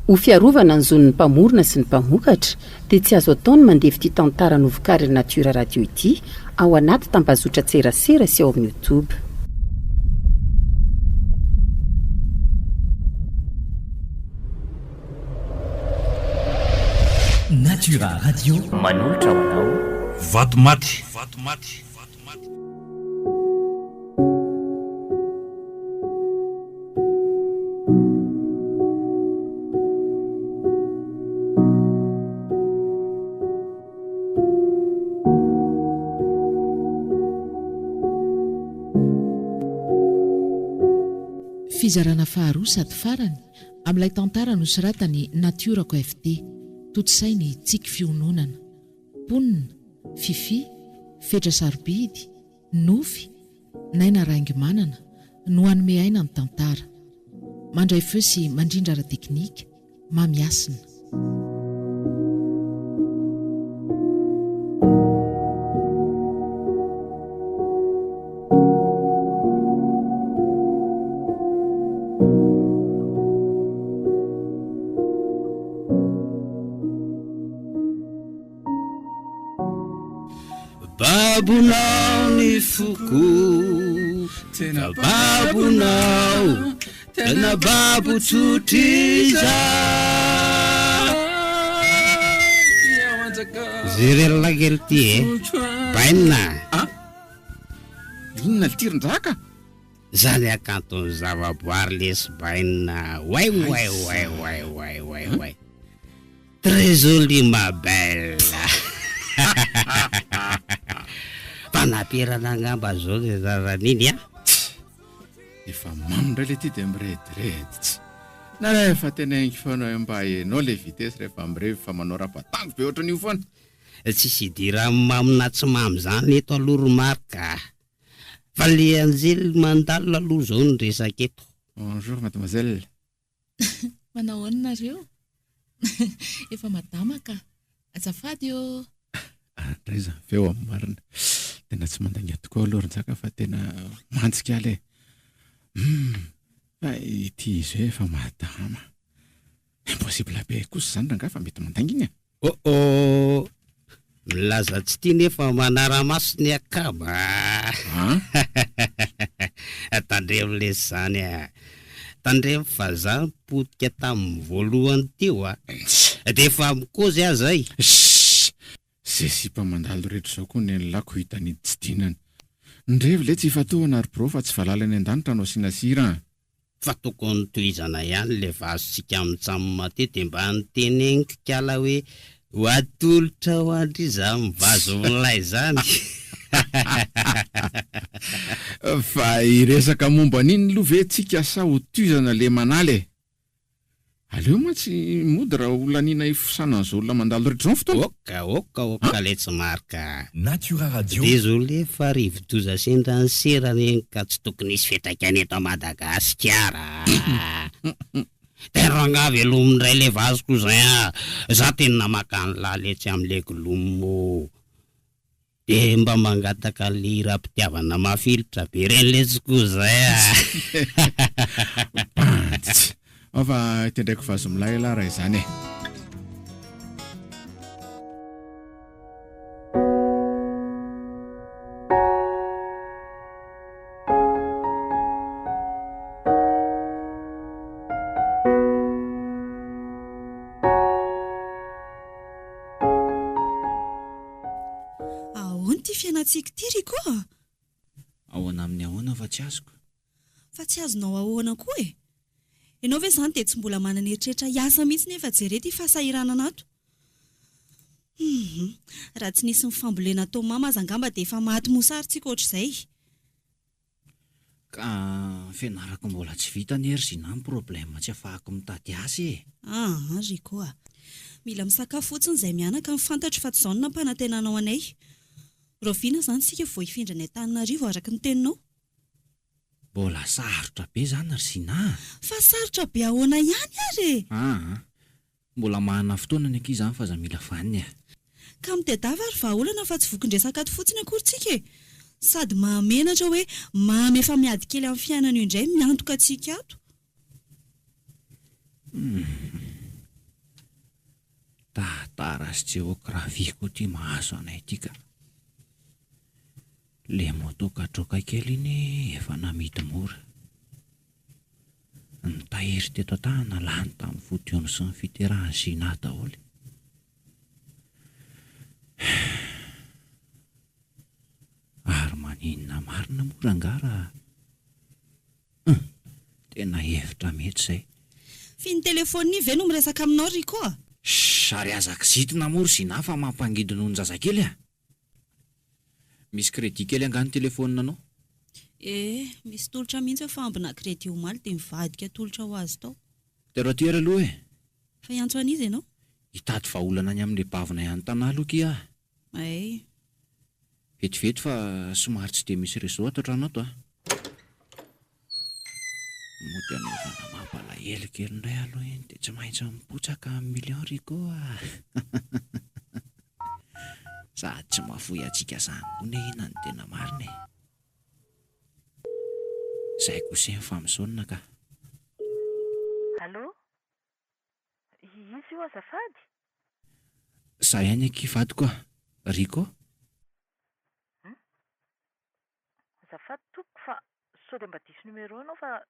Ho fiarovana ny zon'ny mpamorona sy ny mpamokatra dia tsy azo ataony mandeha ity tantara novokariny Natiora Radio ity ao anaty tambazotra tserasera sy ao amin'ny YouTube. Natiora Radio manolotra ho anao vatomaty. Fizarana faharoa sady farany amin'ilay tantara nosoratany Natiorako FT, totosainy tsiky fiononana, ponina, fifi, fetra sarobidy, nofy, naina raingy manana no hanome aina ny tantara. Mandray feo sy mandrindra ara teknika, mamiasina. Babonao ny foko, tena babonao, tena babo tsotriza. Zirela kely ty baina. Inona tirin-draka? Zany akanton'ny zavaboary lesy baina. Ouais. Très jolie ma belle. Panapirana ngamba zao le zaraniny Efa mamindray le ty de mirediredy. Na rehefa tena engy foana mba hainao le vitesy rehefa mirevy fa manao rapatango be ohatran'io foana. Tsisy idira mamina tsy mamy zany eto aloromarika. Fa le anjely mandalo aloha zao ny resaka eto. Bonjour mademoiselle. Manao nareo? Efa madama ka. Azafady eo. Andray zany feo amin'ny marina. Tena tsy mandanga tokoa aloha fa tena mantsika le. Fa ity izy hoe efa madama. Impossible be kosa zany raha fa mety mandanga iny. Milaza tsy tia nefa manara-masony akaba. Tandremo lesy zany tandremo fa zany potika tamin'ny voalohany teo dia efa mikozy azay. Zay sipa mandalo rehetra zao koa ny lako hitany tsy dinany. Ndrevy le tsy fatohana ary bro fa tsy valalany an-danitra no sinasira. Fa tokony tohizana ihany le vazontsika mitsamoa matety mba nytenengy kala hoe ho atolotra ho andry izany vazo milay zany. Fa iresaka momba an'iny lo ve tsika sa ho tohizana le manaly. Aleo ma tsy mody raha olanina ifosana an'izao olona mandalo rehetra zao fotoana. Oka le tsy marika. Natiora Radio. Désolé fa rivodoza sendra ny serany ka tsy tokony hisy fetraikany eto Madagasikara. Teranga velomindray le vazoko zay za tena makany laletsy am'le glomo. De mba mangataka le raha-pitiavana mafilitra be reny letsiko zay. Fa tendraiko vazo milay la raha izany Ahoana ty fianatsika ty Riko? Ahoana amin'ny ahoana fa tsy azoko. Fa tsy azonao ahoana koa e. Ianao ve zany dia tsy mbola manana eritreritra hiasa mihitsy nefa jerety fahasahiranana ato. Raha tsy nisy ny fambolena tao mama zangamba dia efa maty mosarintsika ohatr'izay. Ka fianarako mbola tsy vita ny erzina ny problema tsy afahako mitady asa e. Riko mila misakafo fotsiny izay mianaka mifantatro fa tsy izao no nampanantenanao anay. Roviana zany sika vao hifindra ny Antananarivo araka ny teninao. Mbola sarotra be zany Arsina. Fa sarotra be ahoana ihany ary. Mbola mahana fotoana ny ankizy zany fa za mila vaniny. Ka mitedava ary vahaolana fa tsy vokindresaka ato fotsiny akorintsika e. Sady mahamenatra hoe mamy efa miady kely amin'ny fiainana io indray miantoka antsika ato. azy jeografiko ty mahazo anay ty ka. Le motokatroka kely iny efa namidy mora. Ny tahiry teto an-tany lany tamin'ny vodiony sy ny fiterahan'ny Zina daholo. Ary maninona marina mora angara. Tena hevitra mety zay. Finy telefoniny ve no miresaka aminao Riko a? Sary azaka zitina mora Zina fa mampangidina noho ny zazakely a. Misy crédit kely angano telefonina anao? Misy tolotra mihitsy fa ambina crédit omaly dia mivadika tolotra ho azy tao. Teratera aloha e. Fa iantso an'izy ianao? Hitady vahaolana any amin'ilay bavina ihany tanahy aloha kia. Vetivety fa somary tsy dia misy réseau ato an-trano ato a. Mody anaovana mampalahelo kely indray aloha iny dia tsy maintsy mipotsaka amin'ny million Riko a. Sady tsy mahafoy atsika zany ina ny tena marina e. Zay kosa mifamosonina ka. Allô? Izy io azafady? Za ihany kivadiko Riko. Azafady tompoko fa sao dia mba diso numéro anao fa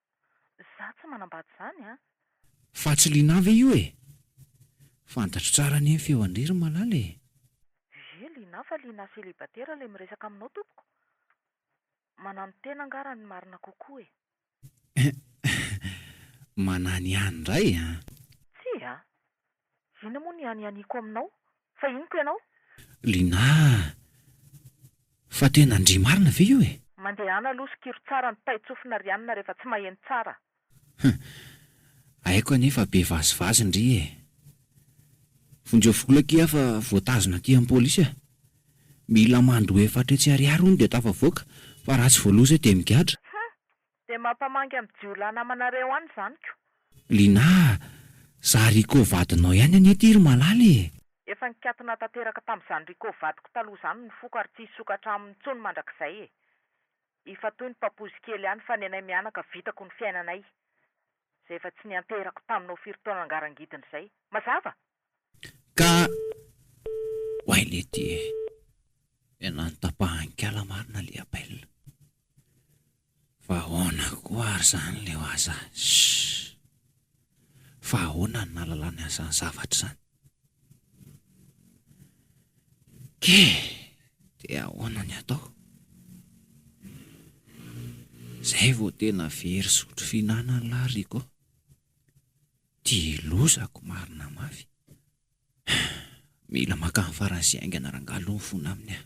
za tsy manambady zany a. Fa tsy Lina ve io e? Fantatro tsara ny feo andriry malala e. Lina fa Lina célibataire ilay miresaka aminao tompoko. Manano tena angara ny marina kokoa e. Manany ihany indray a? Tsy a. Ina moa ny ihanihaniko aminao? Fa inoko ianao? Lina, fa tena ndry marina ve io e? Mandehana aloha sikiro tsara ny taitsofina rianina rehefa tsy maheno tsara. Aiko anefa be vazivazy ndry e. Vondreo vola kia fa voatazona aty amin'ny pôlisy a. Mila mandoa 4,000 hono dia tafavoaka fa raha tsy voaloza dia migadra. Dia mampamangy amin'ny jiolahy namanareo any zanyko. Lina, za Riko vadinao ihany anety ry malala e. Efa nikatona tanteraka tamin'izany Riko vadiko taloha izany ny foko ary tsy hisokatra amin'ny tsony mandrakizay e. Ifa toy ny papozy kely ihany fa ny anay mianaka vitako ny fiainanay. Zay efa tsy nianterako taminao firy-taona angarangidiny izay. Mazava? Ka hoay lety enany tapahan-kala marina le appel. Fa ahoana koa ary zany le aza. Fa ahoana ny nalalany azany zavatra zany. Ke dia ahoana ny atao? Zay vao tena very sotro fihinana ny Riko. Ty lozako marina mafy. Mila makany faran'izay aingana rangalo ny fona aminy a.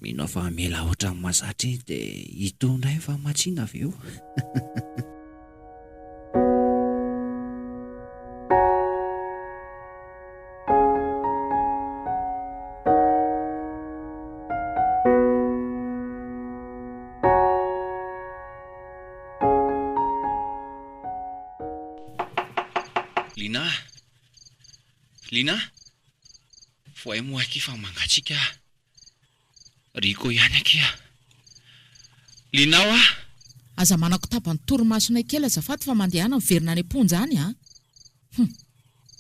Mino fa mela ohatran'ny mahazatra iny dia hitondray fa matsina avy eo. Lina, voay moa aky fa mangatsika. Riko ihany aky a. Lina a. Aza manako tapany torimasonay kely azafady fa mandehana miverina any amponja any a.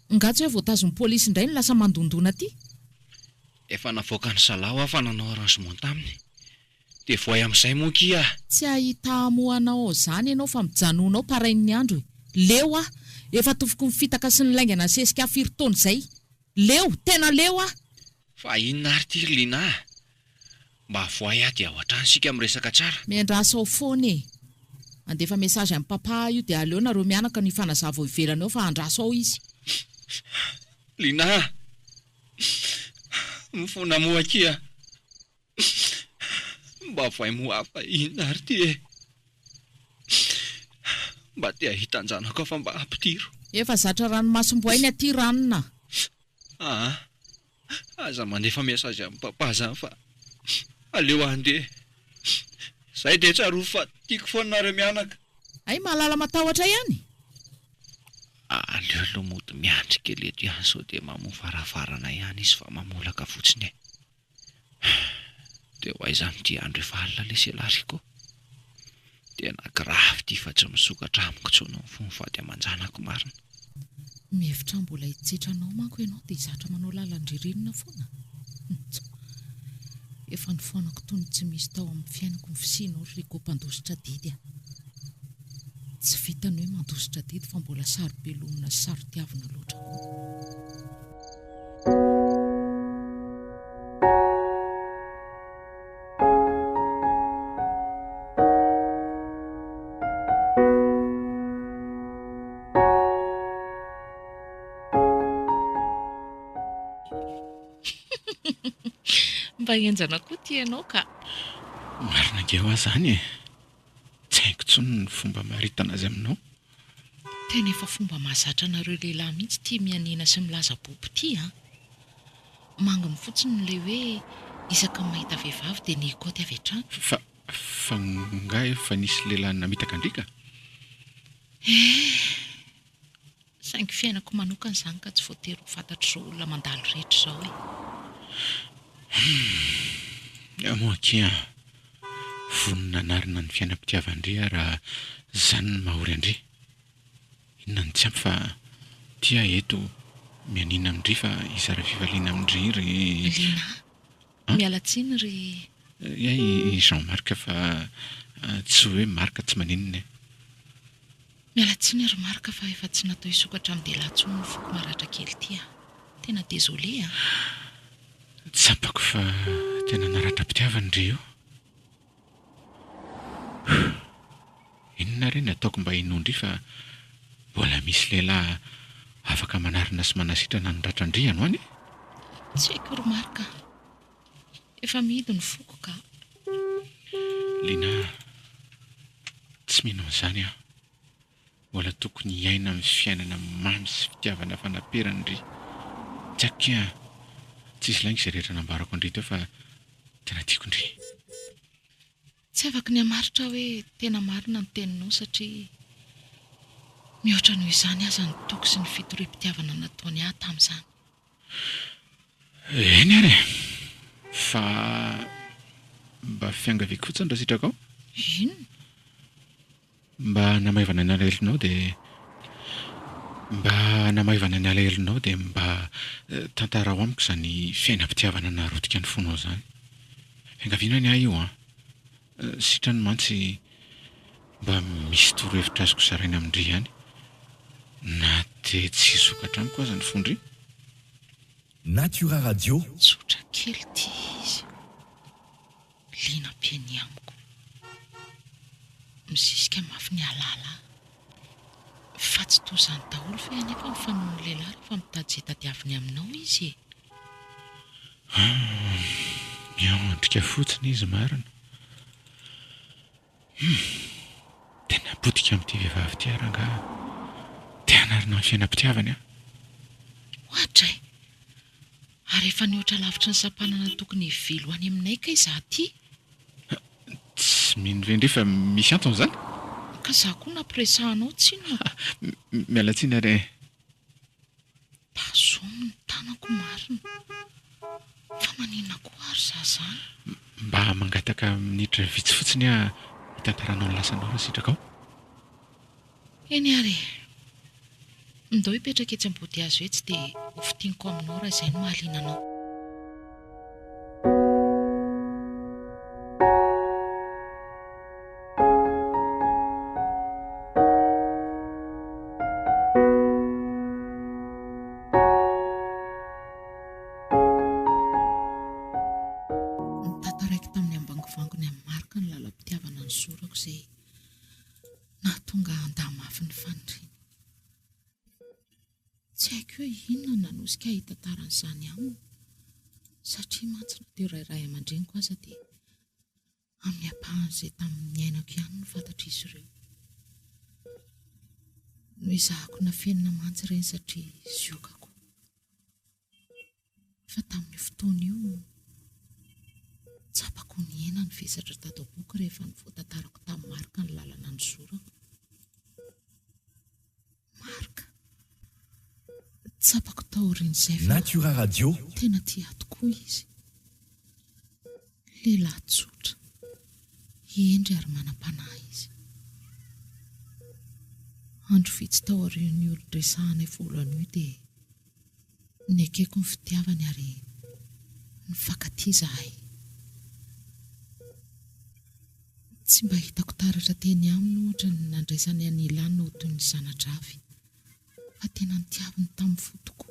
Ngatsy hoe voatazon'ny pôlisy indray ny lasa mandondona aty. Efa navoaka ny salao fa nanao arrangement taminy. Dia voay amin'izay moa kia. Tsy ahita moanao zany ianao fa mijanonao parain'ny andro. Leo a. Efa tofoko ny fitaka sy ny laingana sesika firy-taona izay. Leo, tena leo a. Fa inona ary ty Lina? Mba voay aty ao an-trano sika miresaka tsara. Miandrasa ao foana e. Andefa mesazy amin'ny papa io dia aleo nareo mianaka ny fanazava ivelana eo fa andrasa ao izy. Lina, mifona moa kia. Mba voay moa fa inona ary ty e. Mba te hitanjanako fa mba ampitiro. Efa zatra ranomasom-boainy aty ranona. Aza mandefa mesazy amin'ny papa zany fa aleo andeha. Zay dia tsaro fa tiako foana nareo mianaka. Ay mahalala matahotra ihany. Aleo aloha mody miandry kely eto ihany sao dia mamofarafarana ihany izy fa mamolaka fotsiny. Dia ho aiza amin'ity andro efa alina lesela Riko. Dia nagrafy ty fa tsy misokatra amiko tsony ny fony fady aman-janako marina. Mihevitra mbola hitsetranao manko ianao dia hizatra manao lalan-dririnina foana. Efa ny foanako toy ny tsy misy tao amin'ny fiainako ny fisianao ry mpandositra didy. Tsy vitany hoe mandositra didy fa mbola saro-belomina sy saro-tiavina loatra. Mba enjana koa ty ianao ka. Marina ngeo aho zany e. Tsy haiko tsony ny fomba maritana azy aminao. Tena efa fomba mahazatra anareo lehilahy mihitsy tia mianina sy milaza bobo ty a. Mangina fotsiny ilay hoe isaka mahita vehivavy dia ny kaoty avy hatrany. Fa nga efa nisy lehilahy namitaka andrika? Saingy fiainako manokana izany ka tsy voatery ho fantatro izao olona mandalo rehetra izao e. Moakia vonina narina ny fiainam-pitiavandry raha zany ny mahory andry. Inona ny tsy ampy fa tia eto mianina amindry fa izara fivaliana amindry ry Lina, mialatsiny ry i Jean-Marc fa tsy hoe Marc tsy maninona. Mialatsiny ry Marc fa efa tsy natao hisokatra amin'ny dehilahy intsony ny foko maratra kely ty a. Tena désolé a. Tsapako fa tena naratra-pitiavandry io. Inona reny ataoko mba inondry fa mbola misy lehilahy afaka manarina sy manasitrana ny ratrandry ianao any? Tsy haiko ry Marc. Efa mihidy ny foko ka. Lina, tsy mino an'izany aho. Mbola tokony hiaina amin'ny fiainana mamy sy fitiavana fanaperany ry. Tsy haiko tsisy lainga izay rehetra nambarako andry teo fa tena tiako ndry. Tsy afaka ny hamaritra hoe tena marina ny teninao satria mihoatra noho izany aza ny toko sy ny fitorim-pitiavana nataony ahy tamin'izany. Eny ary fa mba fiangaviko fotsiny raha sitraka ao. Inona? Mba namaivana ny alahelo dia mba tantara ao amiko izany fiainam-pitiavana narotika ny fonao izany. Fiangaviana ny ahy io sitrany mantsy mba misy torohevitra azoko zaraina amindry ihany. Na dia tsy sokatra amiko aza ny fondry. Natura Radio. Tsotra kely ty izy. Lina piany amiko. Misisika mafy ny alala. Fa tsy toy izany daholo fa anefa mifanohiny lehilahy rehefa mitady izay tadiaviny aminao izy. Miaondrika fotsiny izy marina. Tena potika amin'ity vehivavy ity rangahy. Te hanarina ny fiainam-pitiavany aho. Ohatra e. Ary efa nihoatra lavitra ny sampanana tokony hivily any aminay ka izaho ty. Tsy mino ve ndry fa misy antony izany? Ka izaho koa nampiresahanao tsinona. Mialatsiny ary. Tazomy ny tanako marina. Fa maninona koa ary izaho izany? Mba mangataka minitra vitsy fotsiny aho hitantaranao ny lasanao raha sitraka ao. Eny ary. Ndao hipetraka etsy ambody azo etsy dia hofitiniko aminao raha izay no mahaliana anao. Nitataraiky tamin'ny ambangovango ny amin'ny marika ny lalam-pitiavana ny zorako izay nahatonga andamafy ny fandriana. Tsy haiko hoe inona nanosika hitantaran'izany aminy satria mantsy na teo rairay aman-dreniko aza dia amin'ny ampahan'izay tamin'ny ainako ihany no fantatra izy ireo. No izahako na fiainana mantsy ireny satria ziokako. Fa tamin'ny fotoana io tsapako ny hena ny vesatra tato boky rehefa ny voatantarako tamin'ny marika ny lalana ny zorako. Marika. Tsapako taorin'izay fa Natura Radio. tena tia tokoa izy. Lehilahy tsotra. Endry ary manam-panahy izy. andro vitsy tao ariony olo-dresahana voalohany io dia nekeko ny fitiavany ary nifankatia zahay. Tsy mba hitako taratra teny aminy ohatra ny nandraisany anilana ho toy ny zanadravy, fa tena nitiavany tamin'ny fotoko.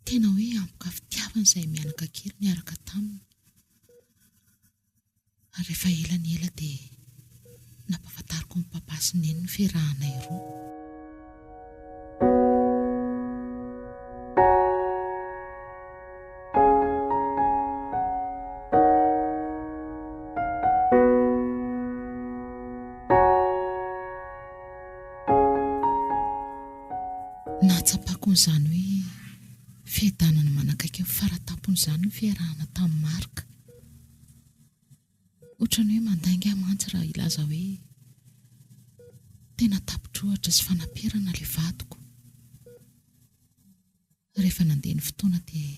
Tena hoe ampoka fitiavany izay mianaka kely niaraka taminy. Ary rehefa ela ny ela dia nampahafantariko ny papa sy neny ny fiarahanay roa. Nahatsapako n'izany hoe fiadanana manakaiky ny faratapon'izany ny fiarahana tamin'ny Marika. Ohatrany hoe mandainga amantsy raha ilaza hoe tena tapotrohatra sy fanamperana ilay vadiko. Rehefa nandeha ny fotoana dia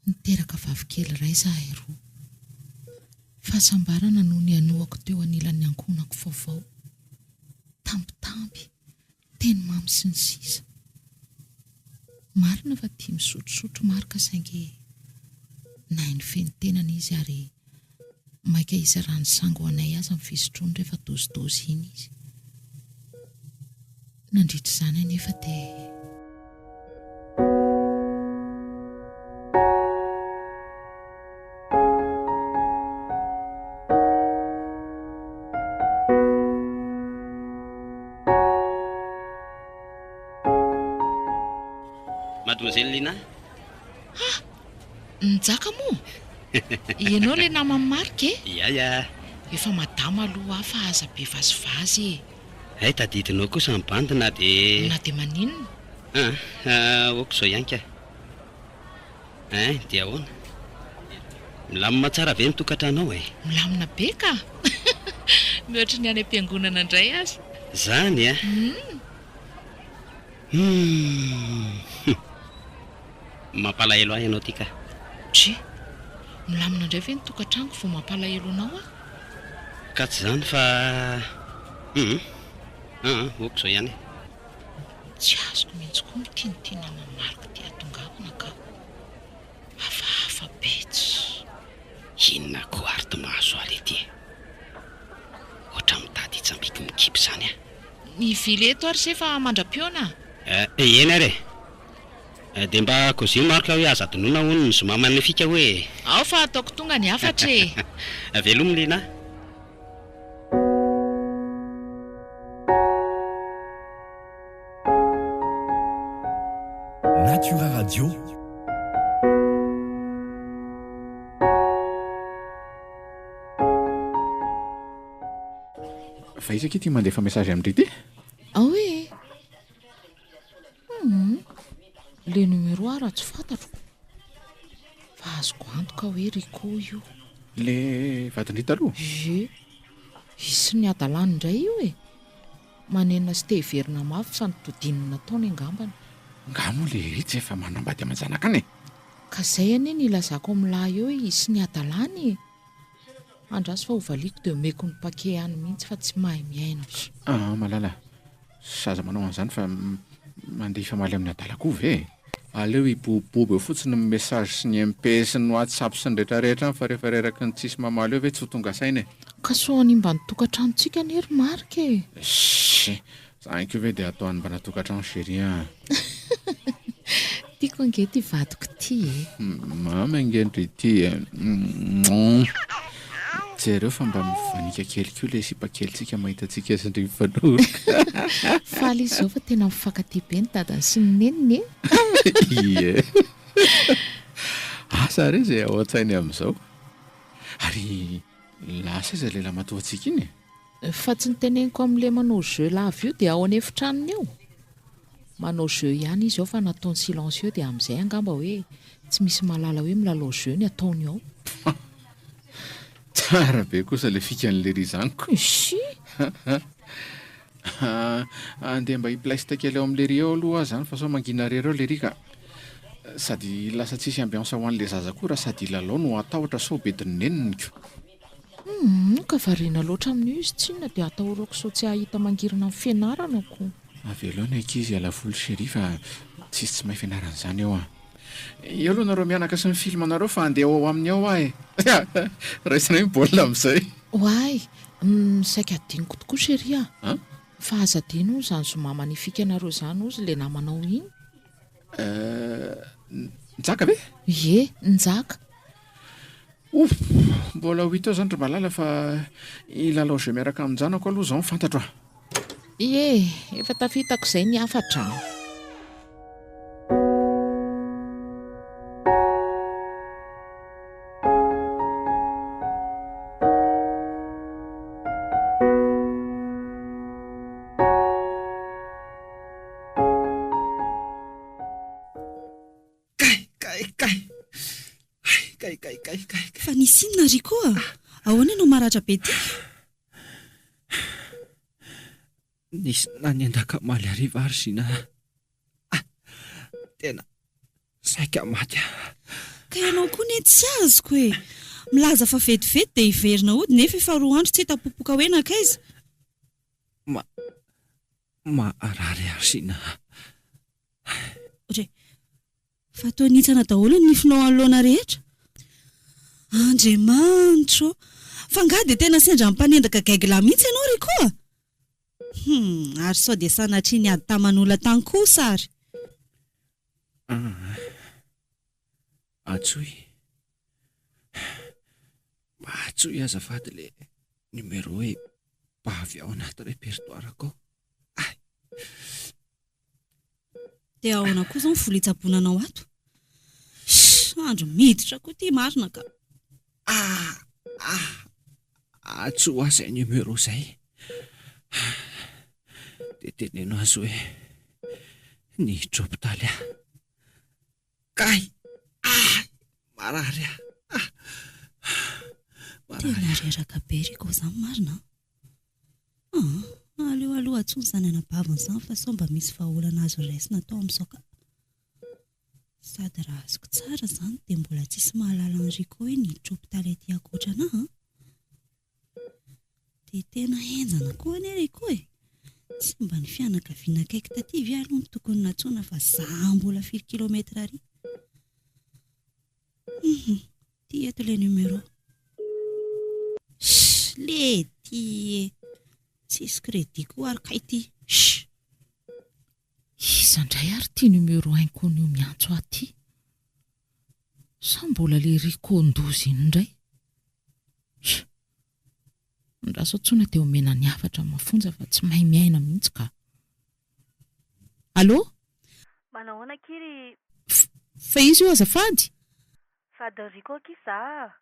niteraka vavikely iray zahay roa. Fahasambarana no nianoako teo anilan'ny ankonako vaovao. Tambitamby, teny mamy sy ny sisa. Marina fa tia misotrosotro Marika saingy nahay ny fenitenana izy ary maika izy rano sango anay aza amin'ny fisotroany rehefa dozidozy iny izy. Nandritra izany anefa dia Mademoiselle Lina. Nijaka moa? Ianao ilay namany Marika e? Ya. Efa madama aloha hafa aza be vazivazy e. Hay tadidinao kosa ny bandina dia... Na dia maninona? Oko izao ihany ka. Dia ahoana? Milamina tsara ve ny tokantranao e? Milamina be ka? Mihoatra ny any am-piangonana indray aza. Zany a? Mampalahelo ahy ianao ty ka. Tsy, milamina indray ve ny tokantranoko vao mampalahelo anao a? Ka tsy izany fa... oko izao ihany. Tsy azoko mihitsy koa mitinitiana amin'ny Marika ty atongavana ka. Hafahafa betsy. Inona koa ary ty mahazo aly ety e? Oatra mitady hitsambiky mikipy izany a. Ny vileto ary se fa mandra-piona? Eny ary e. Dia mba koziny Marika hoe aza donoina hono ny zoma manifika hoe... Ao fa ataoko tonga ny afatra e. Velomy Lina. Natura Radio. Fa isaka ity mandefa mesazy amin'ity ty? Ao e. Le numéro raha tsy fantatro. Fa azoko antoka hoe Riko io. Le vadin'ita aloha? Isy ny adalany indray io e. Manenina sy tehiverina mafy sa nitodinina taona angambany. Ngamo le izy efa manambady aman-janakany e. Ka izay anie nilazako amin'lahy eo isy ny adalany e. Andraso fa hovaliako dia omeko ny pake any mihitsy fa tsy mahay miaina. Malala. Saza manao an'izany fa mandeha ifamaly amin'ny adalako ve? Aleo ibobobo eo fotsiny ny message sy ny MPS ny WhatsApp sy ny rehetrarehetra fa rehefa reraky ny tsisy mamaly eo ve tsy ho tonga saina e. Ka so animba ny tokantranontsika ny hery Marika e. Zany koa ve dia ataony mba natokantrano chérie a. Tiako ange ty vadiko ty e. Mama angendry ity e. Jereo fa mba mivanika kely koa le sipa kelyntsika mahitatsika sy ndry mifanoroka. Faly izy zao fa tena mifankatia be ny dadany sy ny neniny e. Ie. Asa re izay ao an-tsainy amin'izao. Ary lasa izy lehilahy matoantsika iny e. Fa tsy niteneniko amin'ilay manao jeu lava io dia ao anefitranony eo. Manao jeu ihany izy ao fa nataony silencieux dia amin'izay angamba hoe tsy misy malala hoe milalao jeu ny ataony ao. Tsara be kosa le fikan'le ry zaniko. Andeha mba hiplaisita kely ao amin'le ry eo aloha zany fa sao mangina rereo le ry ka sady lasa tsisy ambiansa ho an'le zaza koa raha sady lalao no atahotra sao bediny neniny ko. Ka variana loatra amin'io izy tsinona dia atahorako sao tsy ahita mangirina amin'ny fianaranako. Aveloana ankizy alavoly chéri fa tsisy tsy mahay fianaran'izany eo eo aloha nareo mianaka sy ny filmanareo fa andeha ao amin'ny ao ahy raisina ny baolina amin'izay Hoay, saika adiniko tokoa chéri fa aza dino izany zoma manifika anareo izany ozy ilay namanao iny. Nijaka ve? Ie, njaka. Mbola ho hita ao izany ry malala fa ilalao zay miaraka amin'janako aloha izao fantatro Ie, efa tafitako izay ny afatra. Fa nisy inona ry koa? Ahoana ianao maratra be ty? Nisy nanendaka maly hariva ary sina. Tena saika maty. Ka ianao koa ne tsy azoko e. Milaza fa vetivety dia hiverina ody nefa efa 2 andro tsy hitapopoka hoe nankaiza. Maharary ary sina. Fa toa nitsana daholo ny nifinao anoloana rehetra. Andriamanitro, fa nga dia tena sendra mpanendaka gaigla mihitsy ianao ry koa. Ary sao dia sanatria niady taman'olona tany kosa ary. Atsoy azafady le numéro hoe pavy ao anaty répertoirako. Dia ahoana koa izao ny vola hitsabonanao ato? Andro miditra koa ty marina ka. Atsoa izay numéro izay. Dia teneno azy hoe niditra hopitaly marary Tena reraka be riko izany marina. Aleo aloha atsony izany anabavana izany fa sao mba misy vahaolana azo raisina atao amin'izao ka. Sady raha azoko tsara izany dia mbola tsisy mahalala ny Riko hoe niditra hopitaly aty ankoatranahy. Dia tena henjana koa anie Riko e. Tsy mba ny fianakaviana akaiky taty ve aloha ny tokony natsoina fa za mbola firy kilometra ary. Ty eto ilay numéro. Lety e. Tsisy crédit koa ary kay ty. Izandray ary ty numéro hainkonio miantso aty. Sa mbola le Riko ndozy iny indray. Ndraso tsona dia omena ny hafatra mafonja fa tsy mahay miaina mihitsy ka. Allo? Manahoana kiry? Fa izy io azafady? Fady Riko kisa.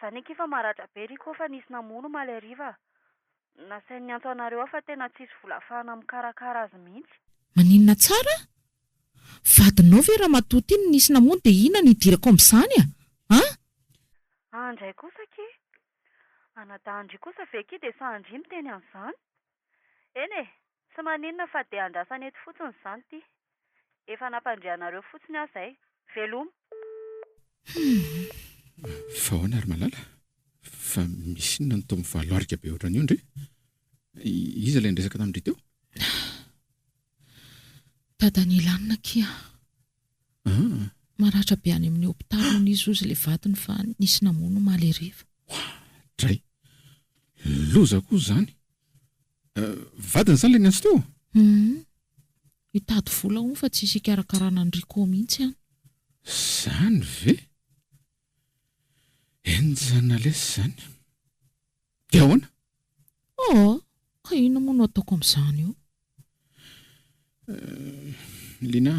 Zany efa maratra be Riko fa nisy namono maly hariva. Nasainy niantso anareo fa tena tsisy vola ahafahana mikarakara azy mihitsy. Maninona tsara? Vadinao ve raha matoty iny nisy namono dia inona ny idirako amin'izany Andray kosa ki. Anadandry kosa ve ki dia sa andry miteny an'izany. Eny tsy maninona fa dia andrasany eto fotsiny izany ty. Efa nampandrianareo fotsiny aho izay. Veloma. Fa ahoana ary malala? Fa misy inona ny tao mivaloarika be ohatran'io ndre? Iza ilay nresaka tamin'ry teo? Dadany lanina kia. Maratra be any amin'ny hopitaly n'izy ozy ilay vadiny fa nisy namono maly hariva. Dray. Loza koa izany. Vadiny izany ilay niantso teo? Hitady vola ho fa tsisy hikarakarana ny Riko mihitsy any. Izany ve? Enjana lesy izany. Dia ahoana? Ka inona moa no ataoko amin'izany io? Lina,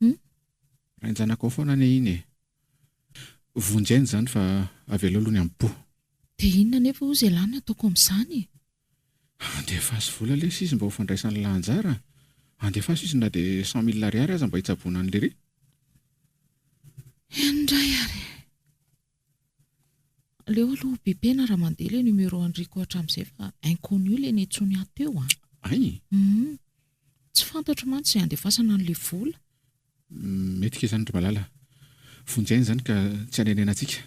raha enjanako ao foana ane iny e. Vonjainy izany fa avela aloha ny ampo. Dia inona nefa ozy elany ataoko amin'izany? Andefaso vola lesy izy mba ho fandraisany lanjara. Andefaso izy na dia 100,000 ariary aza mba hitsabona an'ilay ry. Indray ary. Leo aloha bibena raha mandeha ilay numéro Riko hatramin'izay fa inconnu ilay niantsony ato eo Ay. Tsy fantatro mantsy izay andefasana an'ilay vola. Mety ke izany ry malala. Vonjainy izany ka tsy hanenena antsika.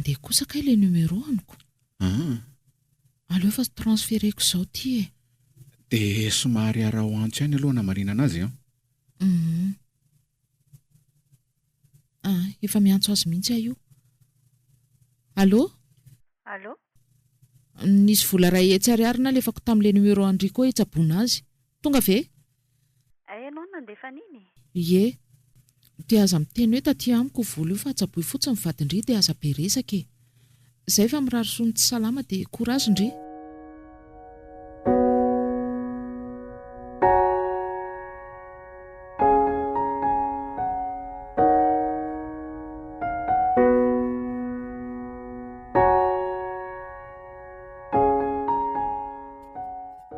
mandeha kosa kay ilay numéro aniko. Aleo fa transfereko izao ty e. Dia somary ara-ho antso ihany aloha namarina anazy Efa miantso azy mihitsy aho io. Allô? Allô? Nisy vola ray hetsy ariary nalefako tamin'ilay numéro Andriko hitsaboana azy. Tonga ve? Ianao nandefa niny? Ie. Dia aza miteny hoe taty amiko vola io fa hatsaboy fotsiny ny vadindry dia aza be resaka e. Izay fa mirary soa ny tsy salama dia courage ndry.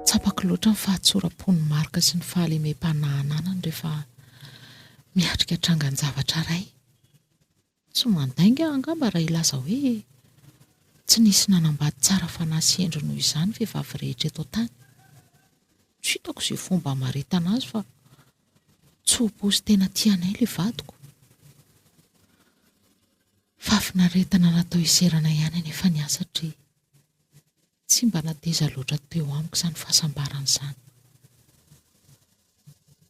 Tsapako loatra ny fahatsoram-pony marika sy ny fahalemem-panahananany rehefa miatrika trangan-javatra ray. Tsy mandainga angamba raha ilaza hoe tsy nisy nanambady tsara fanahy sy endro noho izany vehivavy rehetra eto tany. Tsy hitako izay fomba hamaritana azy fa tsy ho posy tena tianay ilay vadiko. Fafinaretana natao iserana ihany anefa ny asatry tsy mba nateza loatra teo amiko izany fahasambarana izany.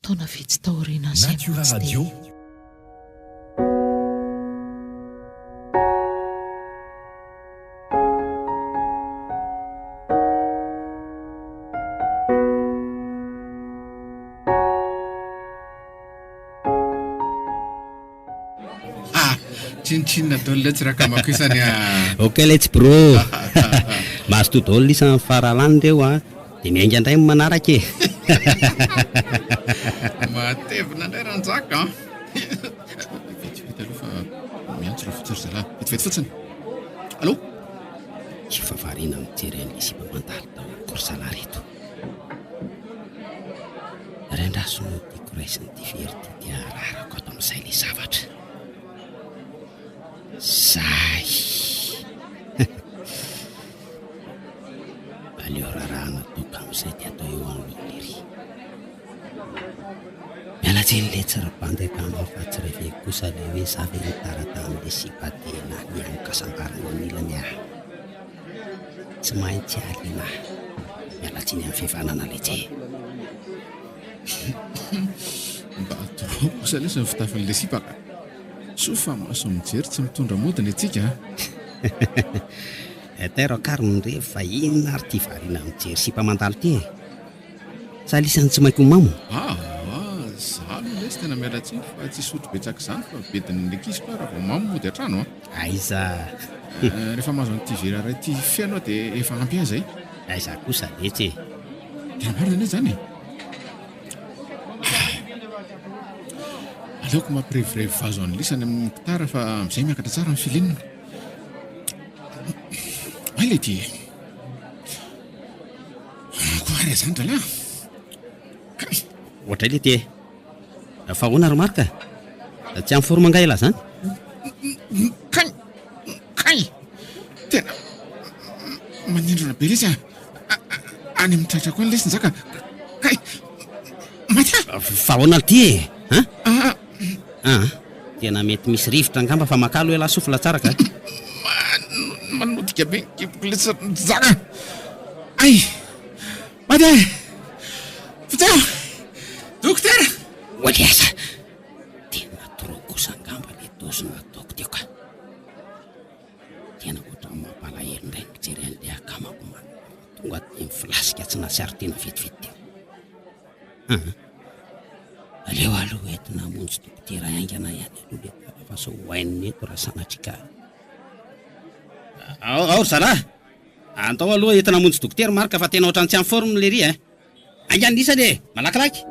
Taona vitsy taoriana izay Natura Radio. Tsinitsinina daholo ilay tsy rakamako isany Ok let's bro. Mahazo to daholo isan'ny faralany reo dia miainga indray manaraka e. matevina indray ranjaka vetivety aloha fa miantso raha fotsy ry zalahy. Vetivety fotsiny. Allô? Tsy fahavariana mijery an'ilay sipa mandaly tao korsala reto. Rendraso no tiako raisiny ty very ty dia rarako ato amin'izay ilay zavatra. Zay aleo rarahana toka amin'izay ty atao eo amin'olona ery. Miala tsiny ilay tsara-bandy akamba fa tsy rehefa kosa ilay hoe zavy nitarata amin'ilay sipatena ny amikasambarana anilany ahy. Tsy maintsy alina miala tsiny amin'ny fihavanana lehibe. Mba atao kosa lesy ny fitafin'ilay sipaka. So fa maso mijery tsy mitondra modina itsika. Tero karony rehefa inona ary ty variana mijery sipa mandalo ty e. Salisany tsy maiko mamo. Zaho lesy tena miala tsiny fa tsy sotro betsaka izany fa bedin'ny lekisy koa raha vao mamo mody an-trano Aiza. Rehefa mahazo an'ity vera ray ty fianao dia efa ampy azy zay. Aiza kosa letsy e. Tena marina ane zany. Aleoko mampirevirevy vazo an'lisany amin'ny gitara fa amin'izay miakatra tsara amin'ny filinina. Ay le ty koary zany ralahy. Ohatray le ty e. Fa ahoana ry marika? Tsy amin'ny foromanga ela zany? Kay tena manindrona be lesy any amin'ny tratra koa ny lesy nizaka. Kay maty fa ahoana le ty e? Tena mety misy rivotra angamba fa makalo ela sofla tsara ka. Manodika be kiboko lesy nizaka. Ay maty fiteo dokotera. Oliasa tena tro kosa angamba le dozy nataoko teo ka. Tena ohatra mampalahelo indray mijery an'ilay akamako tonga dia mifilasika tsy nasiary tena vetivety teo. Aleo aloha entina hamonjy dokotera aingana ihany aloha le fa so hohaininy eto raha sanatrika. Ao zalahy, antao aloha entina hamonjy dokotera marika fa tena ohatrany tsy amin'ny forme le ry Aingany lisany e, malakilaky.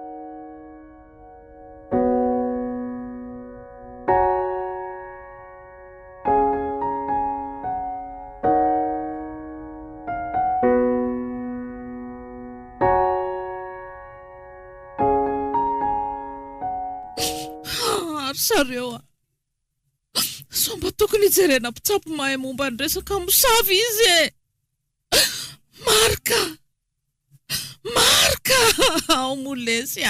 Sareo somba tokony hijerena mpitsapo mahay momba ny resaka mosavy izy e. Marika ao molesy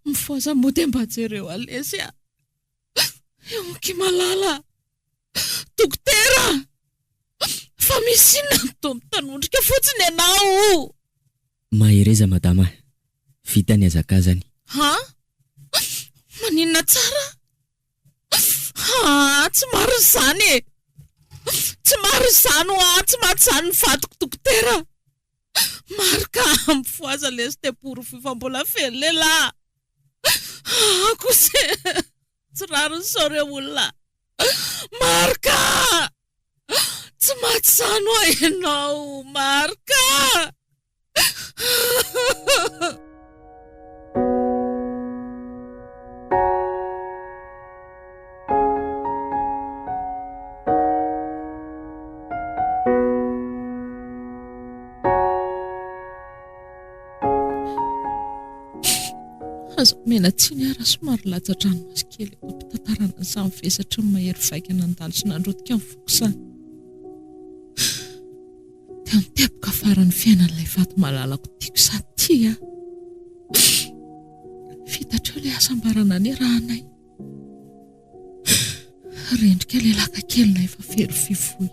mifoza mody mba jereo alesy eo ki malala dokotera misy natao mitanondrika fotsiny ianao. Mahereza madama, vita ny azakazany. Ha? Maninona tsara? Ha, tsy maro izany e. Tsy maro izany tsy maty izany ny vadiko dokotera. Marika mifoaza lesteporo fifa mbola feno lehilahy. Kosa tsy rariny sao reo olona. Marika! Tsy maty izany ho ianao, Marika! Azo mena tsiny ara somary latsa-dranomasy kely eto ampitantarana samy vesatra ny mahery vaika nandalo sy nandrotika ny fokosany. Dia niteboka farany fiainan'ilay vato malalako tiako sady tia. Fitatra eo ilay asambarana ny rahanay. Rendrika ilay laka kelina efa fery fivoy.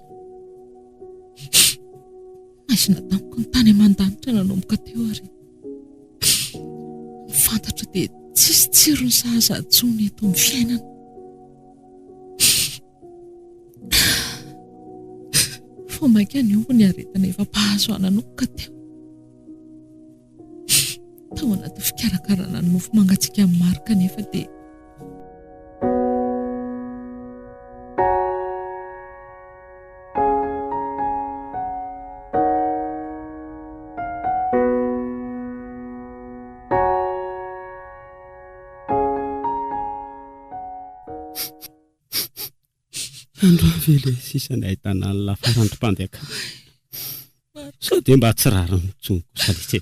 Maizina tamiko ny tany aman-danitra nanomboka teo ary. Fantatra dia tsisy tsirony sahaza atsony eto amin'ny fiainana. Fô maika ny ombo ny aretana efa mpahazo ananoka teo. Tao anaty fikarakarana ny mofo mangatsiaka amin'ny Marika nefa dia andro avele sisany ahitana ny lafarandrom-pandeaka. Sao dia mba tsy rary ny tsongo salitse.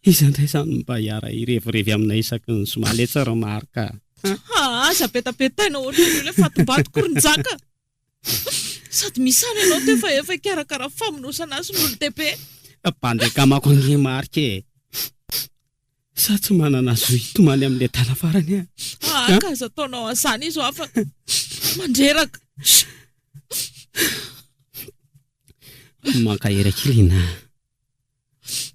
Izandray izany mba hiara irevyrevy aminay isaky ny somale tsara Marika. Aza petapetaina ohatran'io ilay fatombatoko ronjaka. Sady misana ianao teo efa ikarakara famonosana azy n'olon-dehibe. Mpandeaka mako ange Marika e. Sa tsy manana azo hitomany amin'ilay tala farany a. Kaza ataonao an'izany izy ho afaka mandreraka. Mankahery kilina.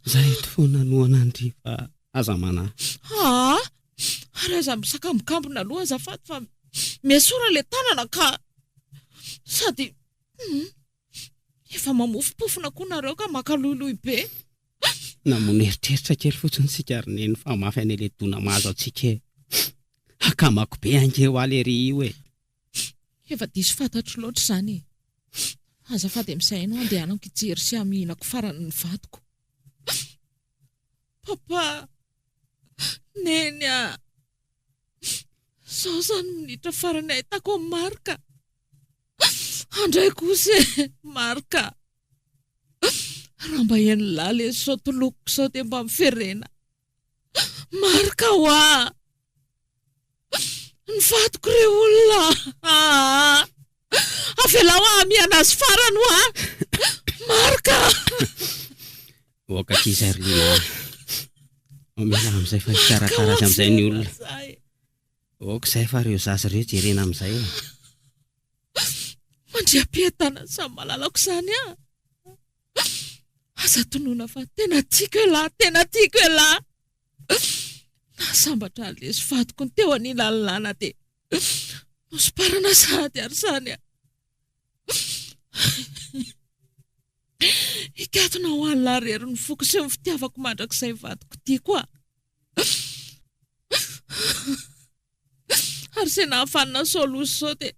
Zahay eto foana noana andry fa aza mana. Ary aza misakambokambona aloha azafady fa miasora ilay tanana ka sady efa mamofopofona koa nareo ka makaloiloy be. Namono eritreritra kely fotsiny sika ary neny fa mafy any ilay dona mahazo antsika. Akamako be ange ho alery io e. Efa diso fantatro loatra izany. Azafady amin'izay ianao andehanako hijery sy haminako farany ny vadiko. Papa, neny sao izany minitra farany ahitako amin'ny Marika. Andray kosa Marika. Raha mba eny lala sao tolokoko sao dia mba miferena. Marika hoa. Ny vadiko ireo olona. Avela ho amiana azy farany hoa. Marika. Oka Kizarlina. Omela amin'izay fa hikarakara azy amin'izay ny olona. Oka izay fa ireo zaza ireo jerena amin'izay. Mandriam-pihetana samy malalako izany a. Aza tonoina fa tena tiako elahy, tena tiako elahy. Nasambatra lesy vadiko ny teo anilalana dia nosparana sady ary izany a. Ikatona ho an'larery ny foko sy ny fitiavako mandrakizay vadiko tiako a. Ary se nahafanina saolozy sao dia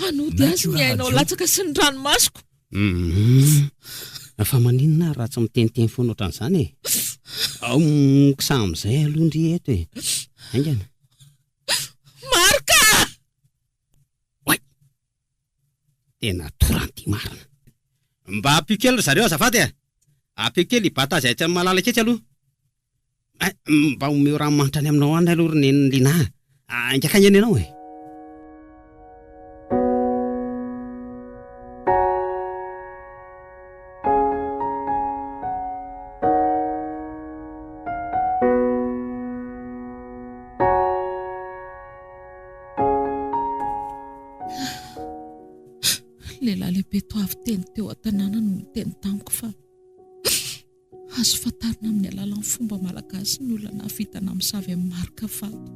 anody azy ny hainao latsaka sy ny ranomasoko. Fa maninona raha tsy miteniteny foana ohatran'izany e. Ao mokisa amin'izay aloha ndry eto e. Aingana. Marika! Oay! Tena toranty marina. Mba apio kely ry zareo azafady e. Apio kely bata izay tsy malala ketsy aloha. Mba omeo ranomanitra any aminao any aloha ry nen'ny Lina. Angakany any ianao e. Lehilahy lehibe toavy teny teo an-tanàna no miteny tamiko fa azo fantarina amin'ny alalan'ny fomba malagasy ny olona nahavitana misavy amin'ny marika vatoko.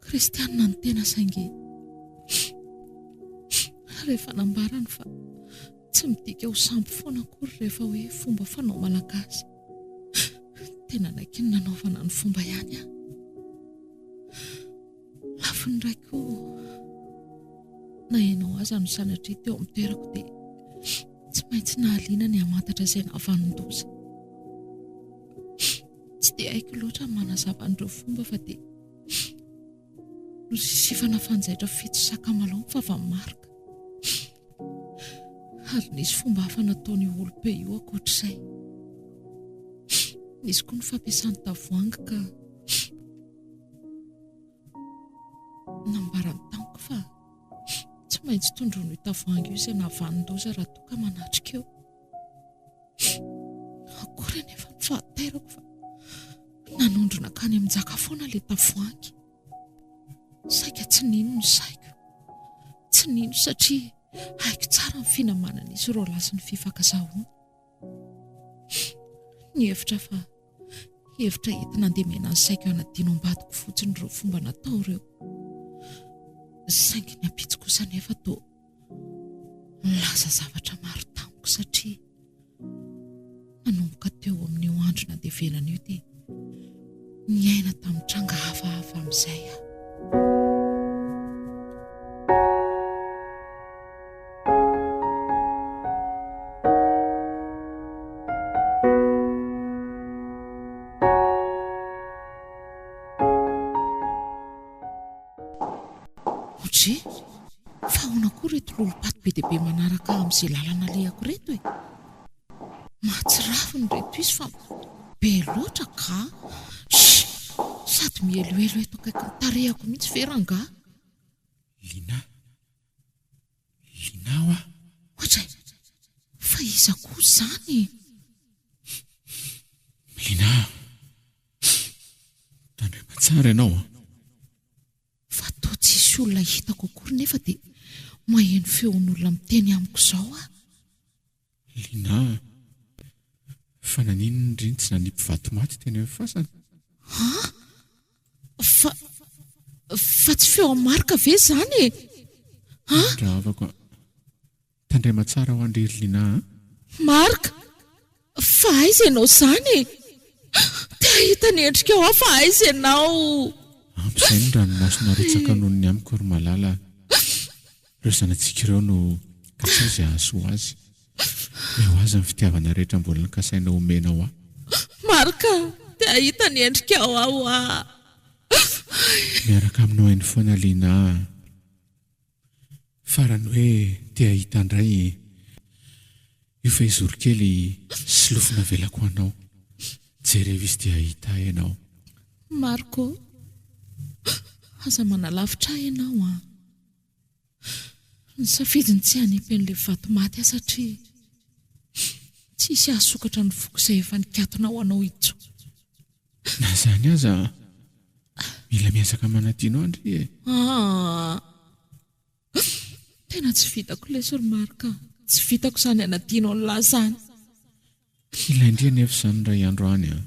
Kristianina ny tena saingy rehefa nambarany fa tsy midika ho samby foana akory rehefa hoe fomba fanao malagasy. Tena nankiny nanaovana ny fomba ihany aho. Lafiny raiko na hainao aza no sanatria teo amin'ny toerako dia tsy maintsy nahaliana ny hamantatra izay nahavanon-doza. Tsy dia haiko loatra ny manazava an'ireo fomba fa dia sifana fanjaitra fito sakamalao fa vamarika. Ary nisy fomba hafa nataony olo-be io ankoatr'izay. Nisy koa ny fampiasany tavoahangy ka nambarany tamiko fa tsy maintsy tondrono io tavoahangy io izay nahavanon-doza raha toa ka manatrika eo. Akory nefa ny fahaterako fa nanondrona kany amin'njaka foana ilay tavoahangy. Saika tsy nino ny saiko. Tsy nino satria haiko tsara ny finamanana izy ro lasa ny fifakazahoana. Ny hevitra fa hevitra entina andemena ny saiko anadino ambadiko fotsiny ireo fomba natao ireo. Saingy ny ampitsy kosa nefa toa nilaza zavatra maro tamiko satria nanomboka teo amin'ny andro nandevenana io dia niaina tamin'ny tranga hafahafa amin'izay aho. Fa ahoana koa reto lolo-paty be dia be manaraka amin'izay lalana lehako reto e. Mahatsirafy ny reto izy fa be loatra ka. Sady miheloelo eto akaiky ny tarehako mihitsy veranga. Lina ho a. Ohatray, fa iza koa izany? Lina, tandrema tsara ianao a. Fa toa tsisy olona hitako akory nefa dia maheno feon'olona miteny amiko izao a. Lina, fa nanino ny riny tsy nanipy vatomaty teny amin'ny fasana? Ha? Fa tsy feo amin'ny marika ve izany e? Ha? Dravako tandrema tsara ho andrery Lina. Marika? Fa aiza ianao izany e? Te ahita ny endrika ao fa aiza ianao? Amp'izay ny ranomasina rotsaka noho ny amiko ry malala. Ireo zanantsika ireo no kasazy ahaso azy. Eo azy ny fitiavana rehetra mbola nikasaina omena ao aho. Marika, te ahita ny endrika ao aho a. Miaraka aminao hainy foana Lina. Farany hoe te ahita indray io fa izorokely sy lofina velako anao. Jereo izy te ahita ianao. Mariko, aza manalavitra ianao a. Ny safidiny tsy hanipy an'ilay vatomaty aho satria tsy hisy ahasokatra ny foko izay efa nikatona ho anao itso. Na izany aza mila miezaka manadino andry e. Tena tsy vitako lesy ry Marika. Tsy vitako izany anadino ny lahy izany. Ilaindria nefa izany ray andro any a.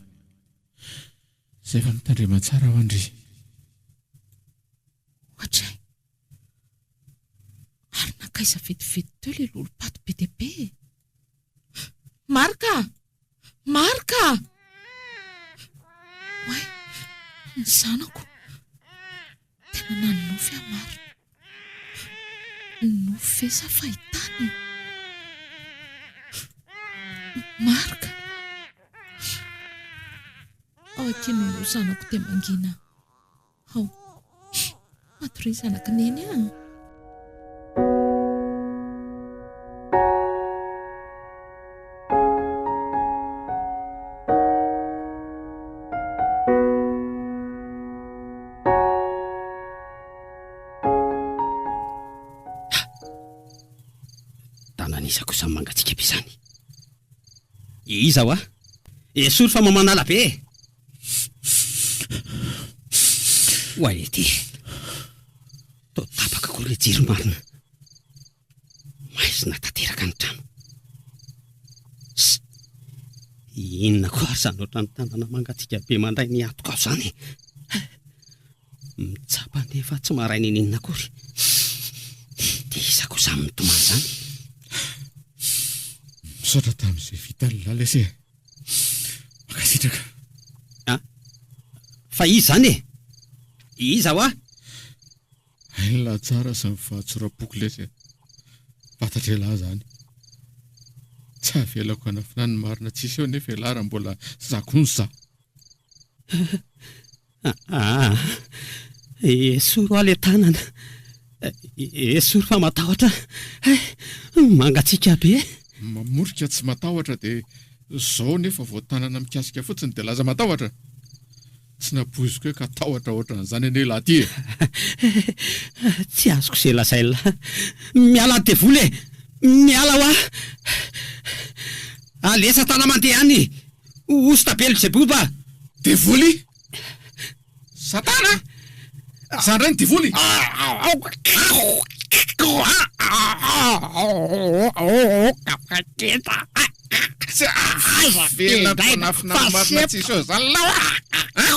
Izay efa mitandrema tsara ho andry. Ohatray, ary nakaiza vetivety teo ilay lolo-paty be dia be. Marika! Marika! Oay, ny zanako tena nanonofy aho marina. Nofy ve sa fahitany? Marika! Ao akino no zanako te mangina. Ao, matory zanaka neny a. Tananisa kosa mangatsika be izany. Iza ho a? Esory fa mamanala be. Hoay ety. Tao tapaka koa ilay jiro marina. May sy natateraka ny trano. Inona koa ary izany ohatran'ny tanana mangatsiaka be mandray ny antoka aho izany. Mitsapa nefa tsy maray ny inona akory. Dia isako izany mitomany izany. Misaotra tamin'izay vita ny lalesy. Makasitraka. Fa izy izany e? Iza hoa? Aina tsara sy mifahatsora-poko lesy. Fantatra lahy izany. Tsy avelako anafina ny marina tsisy eo nefa lara mbola zakonsa. Esoro aho le tanana. Esoro fa matahotra. Mangatsiaka be. Mamorika tsy matahotra dia zao nefa vao tanana mikasika fotsiny dia laza matahotra. Tsy napoziko hoe ka tahotra ohatran'izany ane lahy ty. Tsy azoko se lazaila. Miala devoly. Miala hoa. Alesa tana mandeha any. Osta Beelzebub. Devoly? Satana? Zandray ny devoly? Marina tsisy eo zany lahy.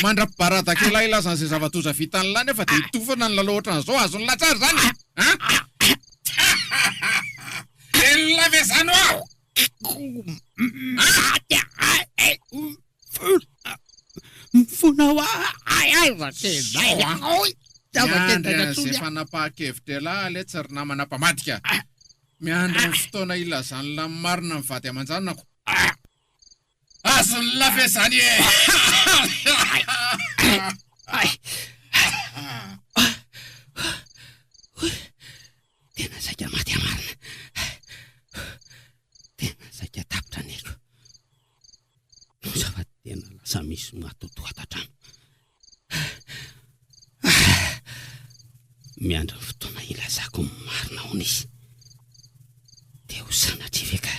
Mandra-baradaka ela ilazany izay zavatoza vita ny lahy nefa dia hitofana ny lalao ohatran'izao azony latsara zany. Elona ve zany ao? Mifona hoa. Miandry an'izay fanapahan-kevitra elahy le tsy ry namana mpamadika. Miandry ny fotoana ilazany la marina mivady aman-janako. Azony lafe zany e. Tena saika maty amarina. Tena saika tapitra niko. Fa tena lasa misy matotoatantrano. Miandry ny fotoana ilazako marina hony izy. Dia ho sanatry ve ka.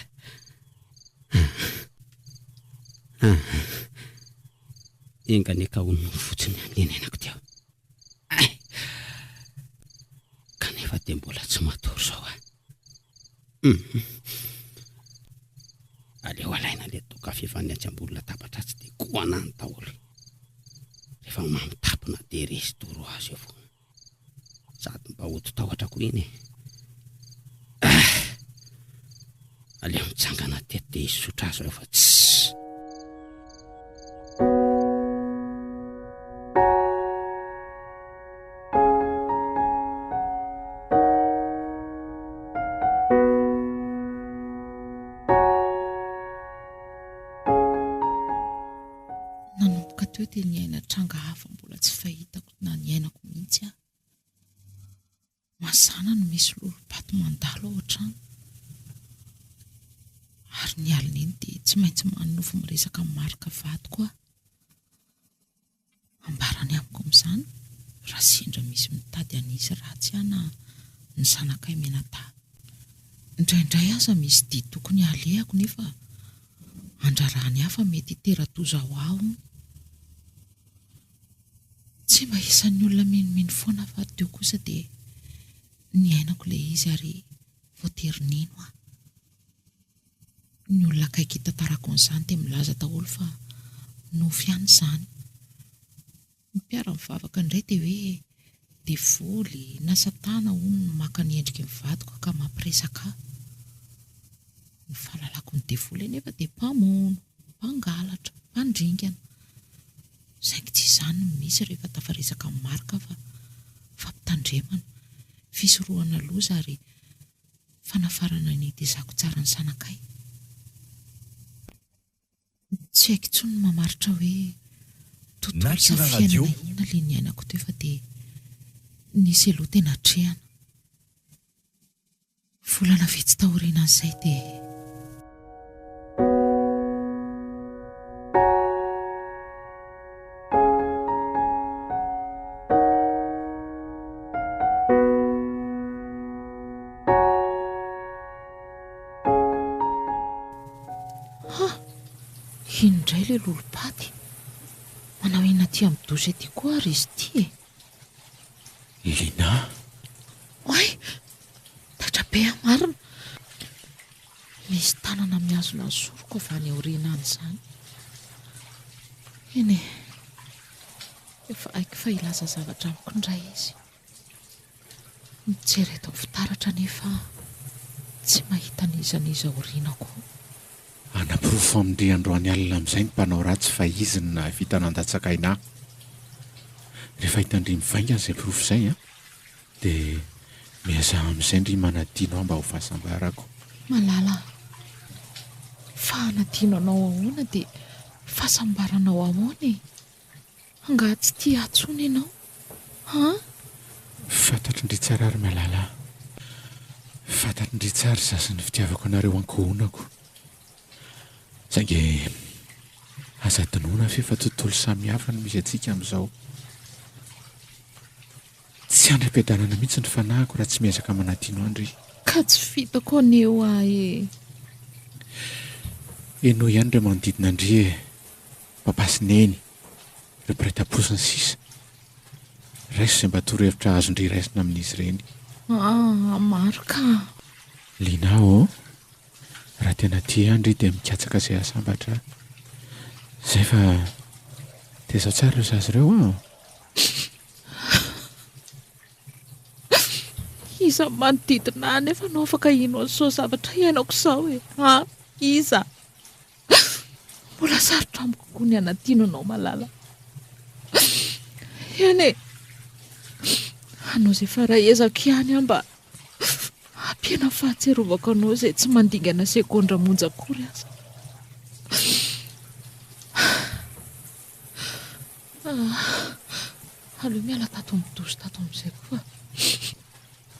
Enganeka honony fotsiny amin'enenako teo. Kanefa dia mbola tsy matory izao a. Aleo alaina le toka fifaniatsy ambony latabatra tsy dia koana ny daholo. Rehefa mamitapona dia resy toro azy eo foana. Sady mba ho totahotra koa iny. Aleo mitsangana teto dia hisotra azy eo fa tsy. Nanomboka teo dia ny aina tranga hafa mbola tsy fahitako na ny ainako mihitsy aho. Masana no misy lolo-pato mandalo ao an-trano. Ary ny alina iny dia tsy maintsy manofo miresaka marika vato koa. Ambarany amiko amin'izany raha sendra misy mitady anisy ratsy ana ny zanakay menatà. Indraindray aza misy dia tokony alehako nefa andrarahany hafa mety hitera-toza ho aho. Tsy mba isan'ny olona menomeno foana fa teo kosa dia ny ainako ilay izy ary voatery nino aho. Ny olona akaiky tantarako an'izany dia milaza daholo fa nofy ihany izany. Ny mpiara-mivavaka indray dia hoe devoly na satana hono no maka ny endriky mivadiko ka mampiresaka aho. Ny fahalalako ny devoly nefa dia mpamono, mpangalatra, mpandringana. Saingy tsy izany no misy rehefa tafaresaka amin'ny marika fa fampitandremana, fisorohana loza ary fanafarana ny itezako tsara ny sanakay. Tsy haiko intsony ny mamaritra hoe tontolo safiana inona ilay ny ainako teo fa dia nisy aloha tena hatrehana. Volana vitsy taoriana an'izay dia indray ilay lolo-paty. Manao ina ty amin'ny dozy ety koa ary izy ty e. Lina. Oay, tatra be amarina. Misy tanana miazona soroko avy any aoriana an'izany. Eny efa aiky fa ilaza zavatra amiko indray izy. Mijery eto fitaratra nefa tsy mahita nizaniza aorianako. Anaprofo amin'ny androany alina amin'izay ny mpanao ratsy fa izy no nahavita nandatsakaina. Rehefa hitandry mivaingana izay profo izay dia miasa amin'izay ndry manadino aho mba ho fahasambarako. Malala, fa hanadino anao ahoana dia fahasambaranao ahoana e? Anga tsy tia atsony ianao? Fantatro ndry tsara ary Malala. Fantatro ndry tsara zasy ny fitiavako anareo ankohonako. Saingy aza dinoana fa tontolo samihafa no misy antsika amin'izao. Tsy andram-piadanana mihitsy ny fanahiko raha tsy miezaka manadino andry. Ka tsy fitako aneo e. Enao ihany ireo manodidina andry e. Papasineny, ireo mpiretam-posiny sisa. Raiso izay mba torohevitra azondry raisina amin'izy ireny. Maro ka. Linao, raha tena tia andry dia mikatsaka izay asambatra. Izay fa tezao tsara ireo zazy ireo Iza manodidina nefa anao afaka ino an'izao zavatra iainako izao e. Iza? Mbola sarotra amiko koa ny hanadino anao Malala. Eny anao izay faraezako ihany mba ampiana fahatserovako anao izay tsy mandingana sekondra monja akory aza. Aleo miala tato midoso tato amin'izay koa fa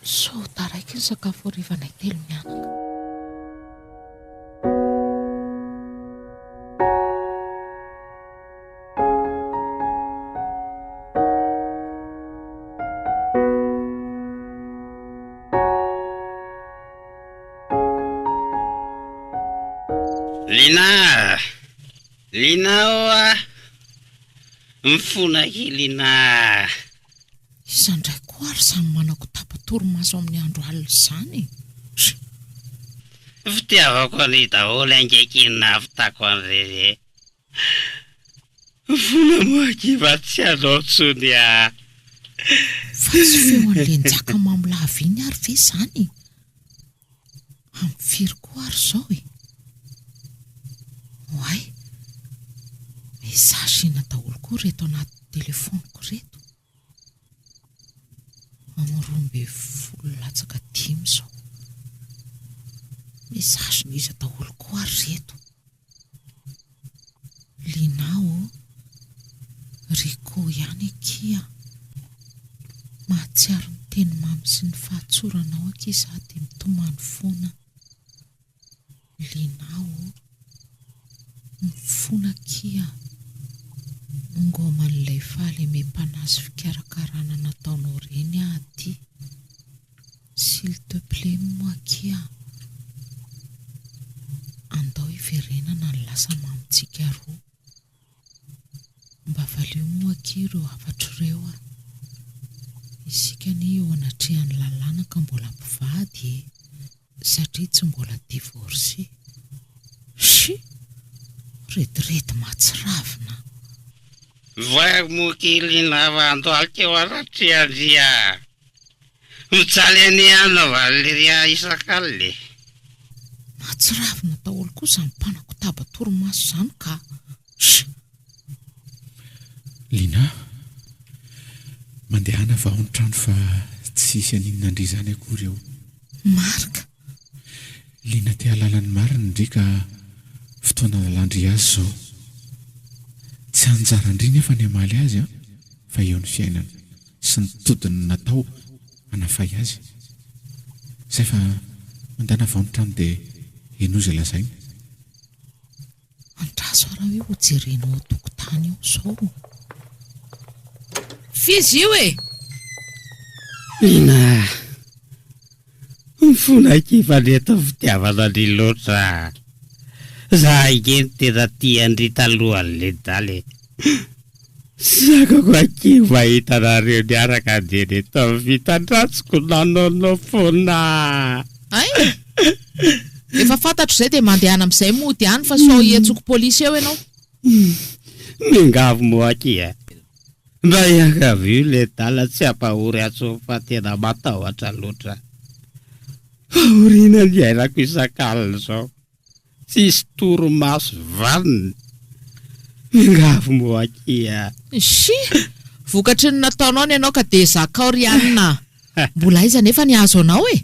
so taraiky ny sakafo harivanay telo mianaka. Lina mifona Lina. Izandray koa ary samy manako tapatorimaso amin'ny andro alina izany. Fitiavako ny daholo angaiky navitako an'ireny. Mifona moakiva tsy anao tsony Fa tsy feo an'ilay njaka mamolava iny ary ve izany? Amin'ny firy koa ary izao e. Oay, mesazy ina daholo koa reto anaty telefoniko reto. Amorombe folo latsaka 5 izao. Mesazy niza daholo koa ary reto. Linao, Riko ihany kia. Mahatsiaro ny teny mamy sy ny fahatsoranao ankiza dia mitomany foana. Linao, mifona kia. Ngoman'ilay faly me-panazy fikarakarana nataonao reny aty. S'il te plaît moi kia. Andao hiverenana ny lasa mamitsika roa. Mba valeo moa kia ireo hafatro ireo isika ny eo anatrehan'ny lalàna ka mbola mpivady satria tsy mbola divorcé. Retirety mahatsiravina. Voaiko moky Lina vandoalika eo anatrehandria. Mijaly any anavalia isakaly. Mahatsiravina daholo koa izany mpanako tabatorimaso izany ka. Lina, mandehana va ao ny trano fa tsy isy aninona andry izany akory eo. Marika. Lina tia lalany marina ndry ka fotoana lalandry azy izao. Tsy anjara indry nefa ny amaly azy fa eo ny fiainana sy ny todiny natao hanafay azy. Izay fa mandana va ao ny trano dia eno izay lazainy. Andraso ara hoe ho jerenao tokotany eo izao. Fizy io e! Lina, mifona kiva reto fitiavana ny loatra. Zaho igeny tena tia andry talohan'le daly. Sakako akiva hitanareo niaraka dia reto amin'ny fitandratsiko nanonao foana. Ay! Efa fantatro izay dia mandehana amin'izay mody ihany fa sao hiantsoko polisy eo ianao. Mingavo moaky mba hiankavio le dala tsy ampahory atso fa tena matahotra loatra. Oriana ny ainako isan-kalina zao. Tsisy toromaso vanina. Mingavo moaky Si, vokatry ny nataonao ny ianao ka dia zakao rianina. Mbola aiza nefa ny azo anao e?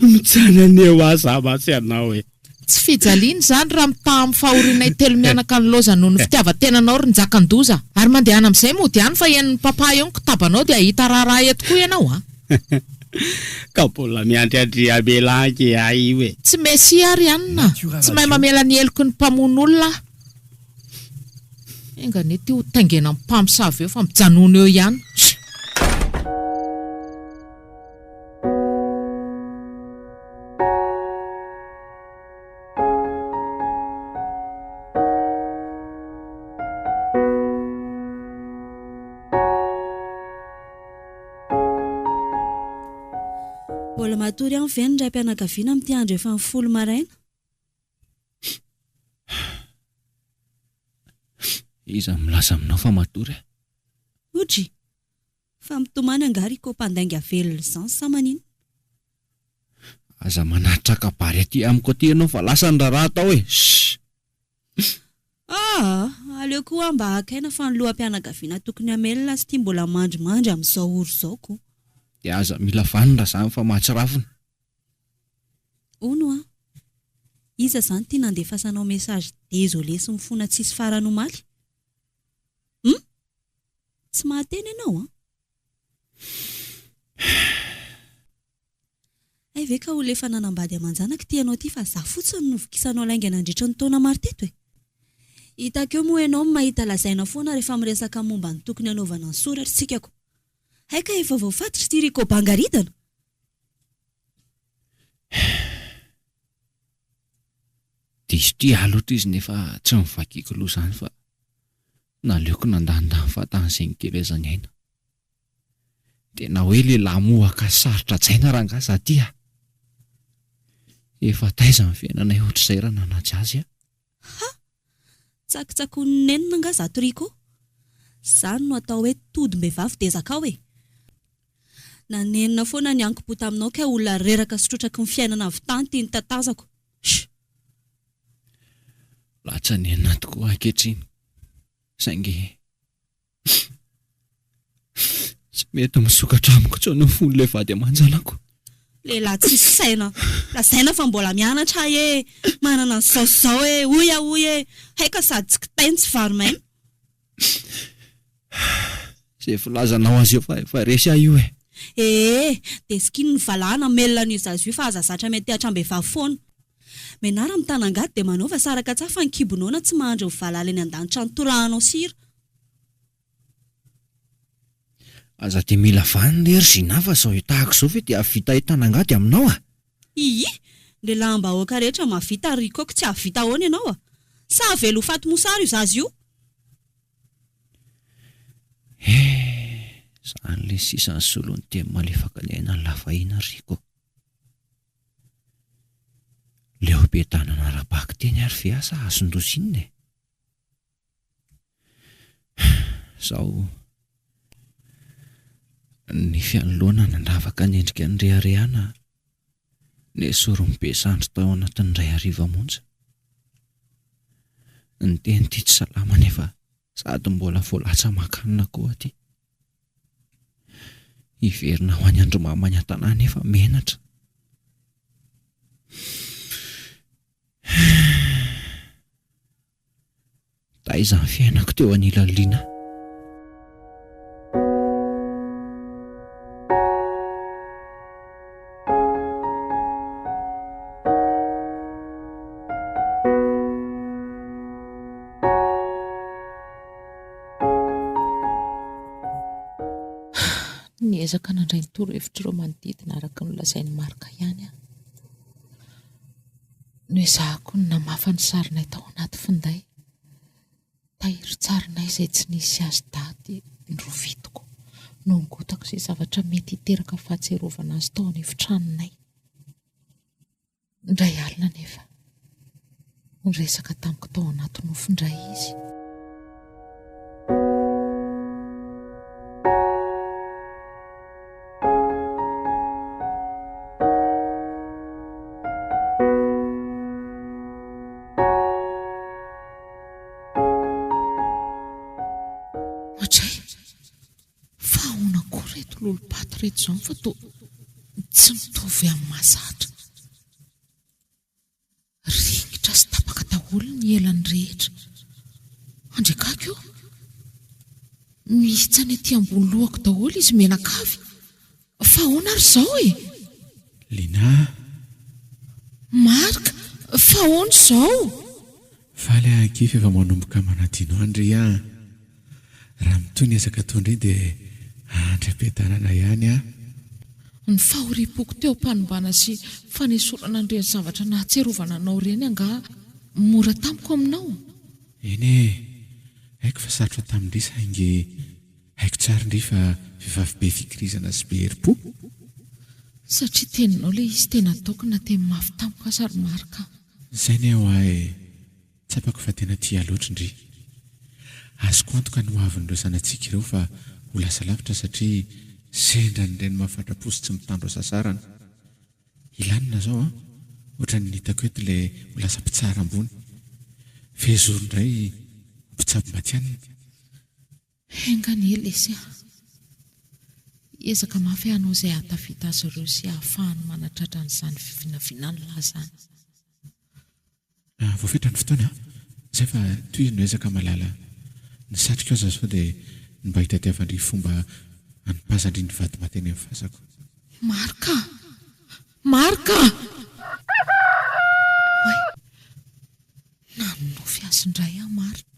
Mitsanany eo aza matsy anao e. Tsy fijaliana izany raha mitaha amin'ny fahorinay telo mianaka ny loza noho ny fitiavan-tenanao ry njakan-doza. Ary mandehana amin'izay mody ihany fa hen'ny papa eo ny kitabanao dia ahita raharaha eto koa ianao a. Ka mbola miandriandry amelanky ay io e. Tsy mesy ary anina. Tsy mahay mamela ny eloko ny mpamono olona. Engane ty ho taingena amin'ny mpamosavy eo fa mijanona eo ihany. Mbola matory ihany ve ny ray mpianakaviana amin'ity andro efa 10 maraina? Iza milaza aminao fa matory? Otry, fa mitomany angary ko mpandainga velona izany sa manino? Aza manatra kabary aty amiko aty ianao fa lasa ny raharaha atao e. Aleo koa mba hakaina fa ny loham-pianakaviana tokony hamelona sy tia mbola mandrimandry amin'izao oro izao ko. Dia aza mila vanona izany fa mahatsirafina. Ono iza izany tia nandefasanao mesazy désolé sy mifona tsisy farany omaly? Tsy mahateny ianao Ay ve ka ho lefa nanambady aman-janaka tianao ty fa za fotsiny novokisanao lainga nandritra ny taona maro teto e. Hitako eo moa ianao mahita lazaina foana rehefa miresaka momba ny tokony hanaovana ny soratra tsikako. Haika efa voafatitra ty Riko Bangaridana. Diso ty aloatra izy nefa tsy mivakiko loha izany fa naleoko nandanindany fahatan'izay nikelezany aina. Tena hoe lehilahy mohaka sarotra jaina rangaza aty Efa taiza ny fiainanay ohatr'izay raha nanaja azy Tsakitsakony nenina nga zato Riko. Zany no atao hoe todim-behivavy dia zakao e. Nanenina foana ny ankim-po taminao ka olona reraka sy trotraky ny fiainana avy tany ty ny tatazako. Latsa nenina tokoa ankehitriny. Saingy tsy mety misokatra amiko intsony ny fon'ilay vady aman-janako. Lehilahy tsisy saina. Lazaina fa mbola mianatra e. Manana ny saozao e. Oy e. Haika sady tsy kitainy tsy varomaina. Izay filazanao azy eo fa efa resy io e. Dia skiny ny valahana melona ny zazy io fa aza zatra mety hatram-behivavy foana. Menara amin'ny tanangady dia manao fa saraka tsafa fa ny kibonona tsy mahandro ny valala eny an-danitra ny torahanao sira. Aza dia mila vanina ery zina fa sao tahako izao ve dia avita tanangady aminao Ny lamba-hoaka rehetra mavita Riko tsy avita ahoana ianao Sa velo faty mosary io zazy io? Zany le sisan'ny solony teny malefaka ny aina ny lafahina Riko. Leo be tanana rabaky teny ary ve asa azon-dosinina Sao ny fianoloana nandavaka ny endrika ny reharehana ny sorony be sandry tao anatin'ny ray hariva monja. Ny teny ty tsy salama nefa sady mbola voalatsa makanina koa aty. Iverina ho any Andromamany an-tanàna nefa menatra. Taiza ny fiainako teo anilaliana. Niezaka nandray ny torohevitr'ireo manodidina araka ny lazainy marika ihany noezahako ny namafa ny sarinay tao anaty finday. Tahiry tsarinay izay tsy nisy azy daty nyrovitiko no ngotako izay zavatra mety hiteraka fahatserovana azy tao any efitranonay. Indray alina nefa nyresaka tamiko tao anaty nofindray izy. Matray fa ahoana koa reto lolo-paty reto zao fa to tsy mitovy amin'ny mahazatra. Ringitra sy tapaka daholo ny elany rehetra. Andrekaka io mihitsany aty ambony lohako daholo izy menakavy. Fa ahoana ary zao e? Lina, Marika, fa ahoana zao? faly akify efa manomboka manadino andry raha mitony ezaka tondray dia andram-piadanana ihany Ny fahoriam-poko teo mpanombana sy fanesorana an'ireny zavatra nahatserovana anao ireny anga mora tamiko aminao. eny haiko fa sarotra tamindry saingy haiko tsara indry fa vehivavy be fikirizana sy be herim-po. Satria teninao ilay izy tena ataoko na teny mafy tamiko asary Marika. Zay ny eo ahy tsapako fa tena tia loatra indry. Azoko antoka ny hoavin'ireo zanatsika ireo fa ho lasa lavitra satria sendra nireny mahafatra-po sy tsy mitandro sasarana. Ilanina zao ohatra ny hitako eto ilay ho lasa mpitsara ambony. Fehizoro indray mpitsabo matianina. Engany elesy ezaka mafy anao izay hatafita azy ireo sy ahafahany manatratra n'izany fivinavinany lazany. Voafetra ny fotoana zay fa toy izy no ezaka malala ny satrika aza sao dia mba hitatiavandry fomba anipazandry ny vady mateny amin'ny fasako. Marika! Marika! Oay, nanonofy azy indray Marika.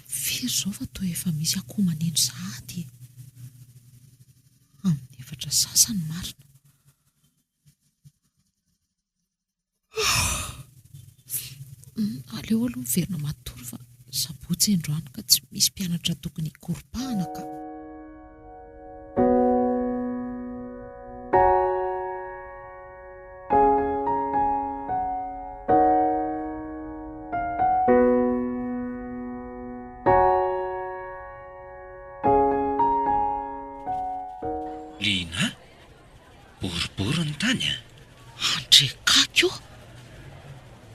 Firy zao fa toa efa misy akoho manendry sahady amin'ny efatra sasany marina. Aleo aloha miverina matory fa sabotsy androany ka tsy misy mpianatra tokony hikoropahana ka. Lina, boribory ny tany Andrekaka io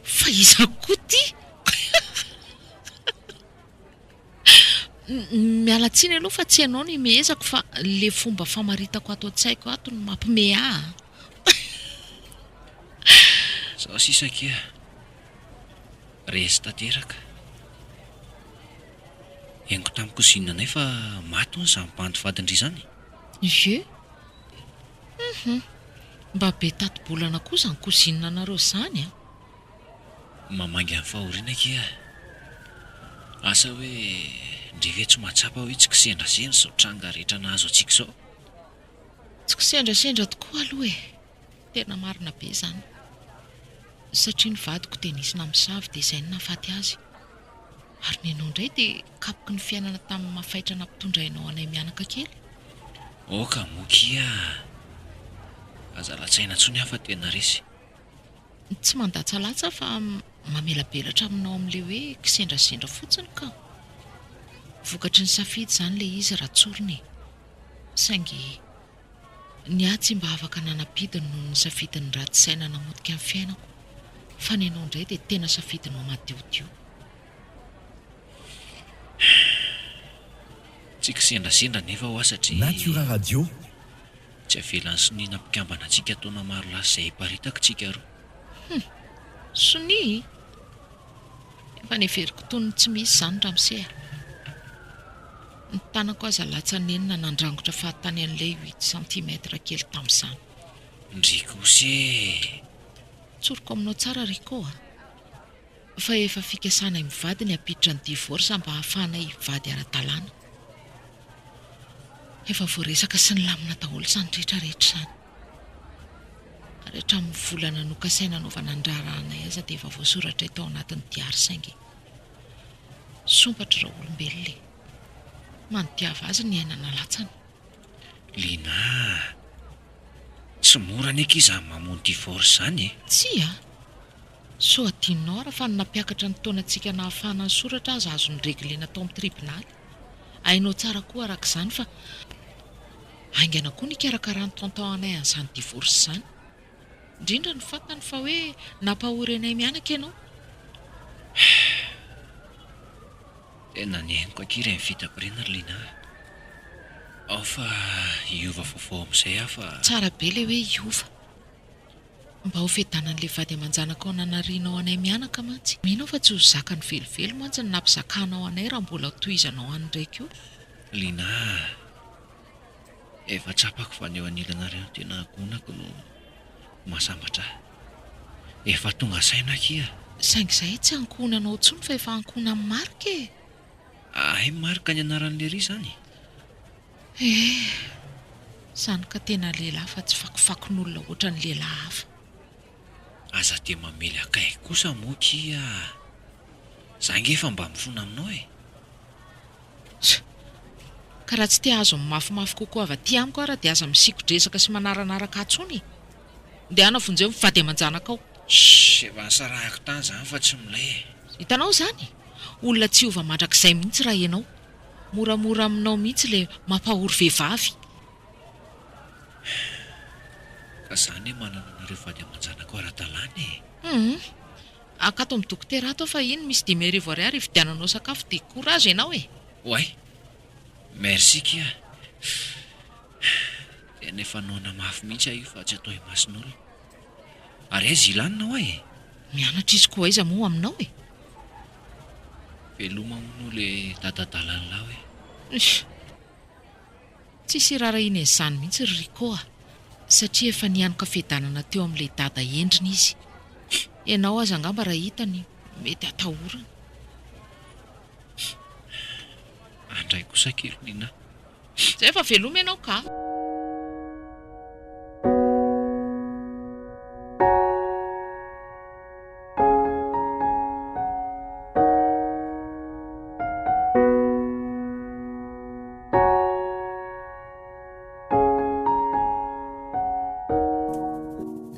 fa iza koa ty. Miala tsiny aloha fa tsy ianao ny miezako fa le fomba famaritako ato an-tsaiko ato no mampime ahy. Zaho sisaka resy tanteraka. Hengo tamin'ny kozinanay fa maty hono izany mpandivadindry izany. Je? Mba be tato-bolana koa izany kozinina anareo izany Mamangy amin'ny fahoriana kia. Asa hoe ndreve tsy mahatsapa hoe tsy kisendrasendra zao tranga rehetra nahazo antsika zao. Tsy kisendrasendra tokoa aloha e. Tena marina be izany. Satria ny vadiko dia nisy namisavy dia izay ny nahafaty azy. Ary ny anao indray dia kapoky ny fiainana tamin'ny mahafaitra nampitondrainao anay mianaka kely. Oka mokia. Aza latsaina ntsony hafa tena resy. Tsy mandatsalatsa fa mamelabelatra aminao amin'ilay hoe kisendrasendra fotsiny ka. Vokatry ny safidy izany ilay izy ratsoriny. Saingy ny ahy tsy mba afaka nanapidiny noho ny safidiny ratsy saina namotika amin'ny fiainako. Fa ny anao indray dia tena safidinao madiodio. Tsy kisendrasendra nefa ho satria Natura Radio. Tsy avelan'ny soniana mpikambana antsika taona maro lasa izay hiparitaka tsika roa. Soni? Efa neveriko tony tsy misy izany ramose. Ny tanako aza latsanenina nandrangotra fahatany an'ilay 8 cm kely tamin'izany. Ndrikosy. Tsoroko aminao tsara Riko fa efa fikasanay mivady ny apiditra ny divorce mba hahafahanay hivady ara-dalàna. Efa voaresaka sy ny lamina daholo izany rehetrarehetra izany. Rehetra amin'ny volana nokasaina anaovana ny raharanay aza dia efa voasoratra tao anatin'ny diary saingy. Sompatra raha olombelona. Manodiava azy ny ainana latsana. Lina, Tsy mora ny ankizy mamono divorce zany e. Tsy a so atianao raha fa nampiakatra ny taonantsika nahafahana ny soratra azy azo ny reglena tao amin'ny tribonaly. Hainao tsara koa arak'izany fa aingana koa ny karakarany tantao anay an'izany divorce izany. Indrindra ny fantany fa hoe nampahory anay mianaka ianao. Tena neniko ankira ny vitako rena Lina. Ao fa hiova vaovao amin'izay aho fa... Tsara be ilay hoe hiova. Mba ho fedanan'ilay vady aman-janaka ao nanarianao anay mianaka mantsy. Mino fa tsy ho zakany velively mantsy ny nampizakanao anay raha mbola tohizanao any ndraiky io. Lina, efa tsapako fa ny eo anilanareo tena agonako no masambatra. Efa tonga saina kia. Saingy izay tsy ankonanao intsony fa efa ankona amin'ny marika e. Ay, marika ny anaran'ilay ry zany. Sany ka tena lehilahy fa tsy fakofakon'olona ohatran'ny lehilahy hafa. Aza dia mamely akay kosa moa kia. Zange efa mba mifona aminao e. Ka raha tsy te azo mafimafy kokoa avy aty amiko raha dia aza misiko-dresaka sy manaranaraka atsony. Dia ana vonjeo mivady aman-janaka ao. Efa nisarahako tany zany fa tsy milay. Hitanao zany? Olona tsy ova mandrakizay mihitsy raha ianao. Moramora aminao mihitsy le mampahory vehivavy. Ka zany manana anareo vady aman-janaka ara-dalàna e. Akato amin'ny dokotera ato fa iny misy 10,000 ariary ividiananao sakafo dia courage ianao e. Oay, merci kia. Tena efa noana mafy mihitsy io fa tsy atao imasin'olona. Ary aiza ilanina ho e. Mianatra izy koa aiza moa aminao e. Veloma moa le dadadalana lahy hoe. Tsisy rarahina izany mihitsy Rikoa. Satria efa nianoka fedanana teo amin'ilay dada endriny izy. Ianao aza angamba raha hitany mety atahorana. Andray kosa kely Nina. Zay efa veloma ianao ka.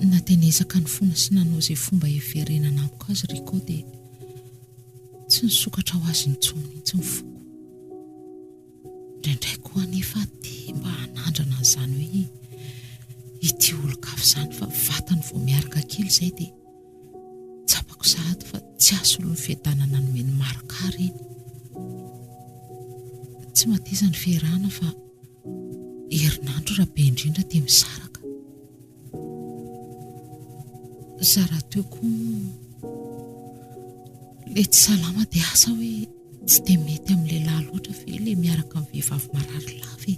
Natenezaka ny fona sy nanao izay fomba hiverenana amiko azy Riko dia tsy nisokatra ho azy intsony mihitsy ny foko. Indraindray koa anefa dia mba hanandrana an'izany hoe ity olon-kafy izany fa vatany vao miaraka kely izay dia tsapako sahady fa tsy asolo ny fiadanana nomeny marikary iny. Tsy mateza ny fiarahana fa herinandro raha be indrindra dia misaraka. Zara teo koa le tsy salama dia asa hoe tsy dia mety amin'ny lehilahy loatra fe le miaraka amin'ny vehivavy marary lava.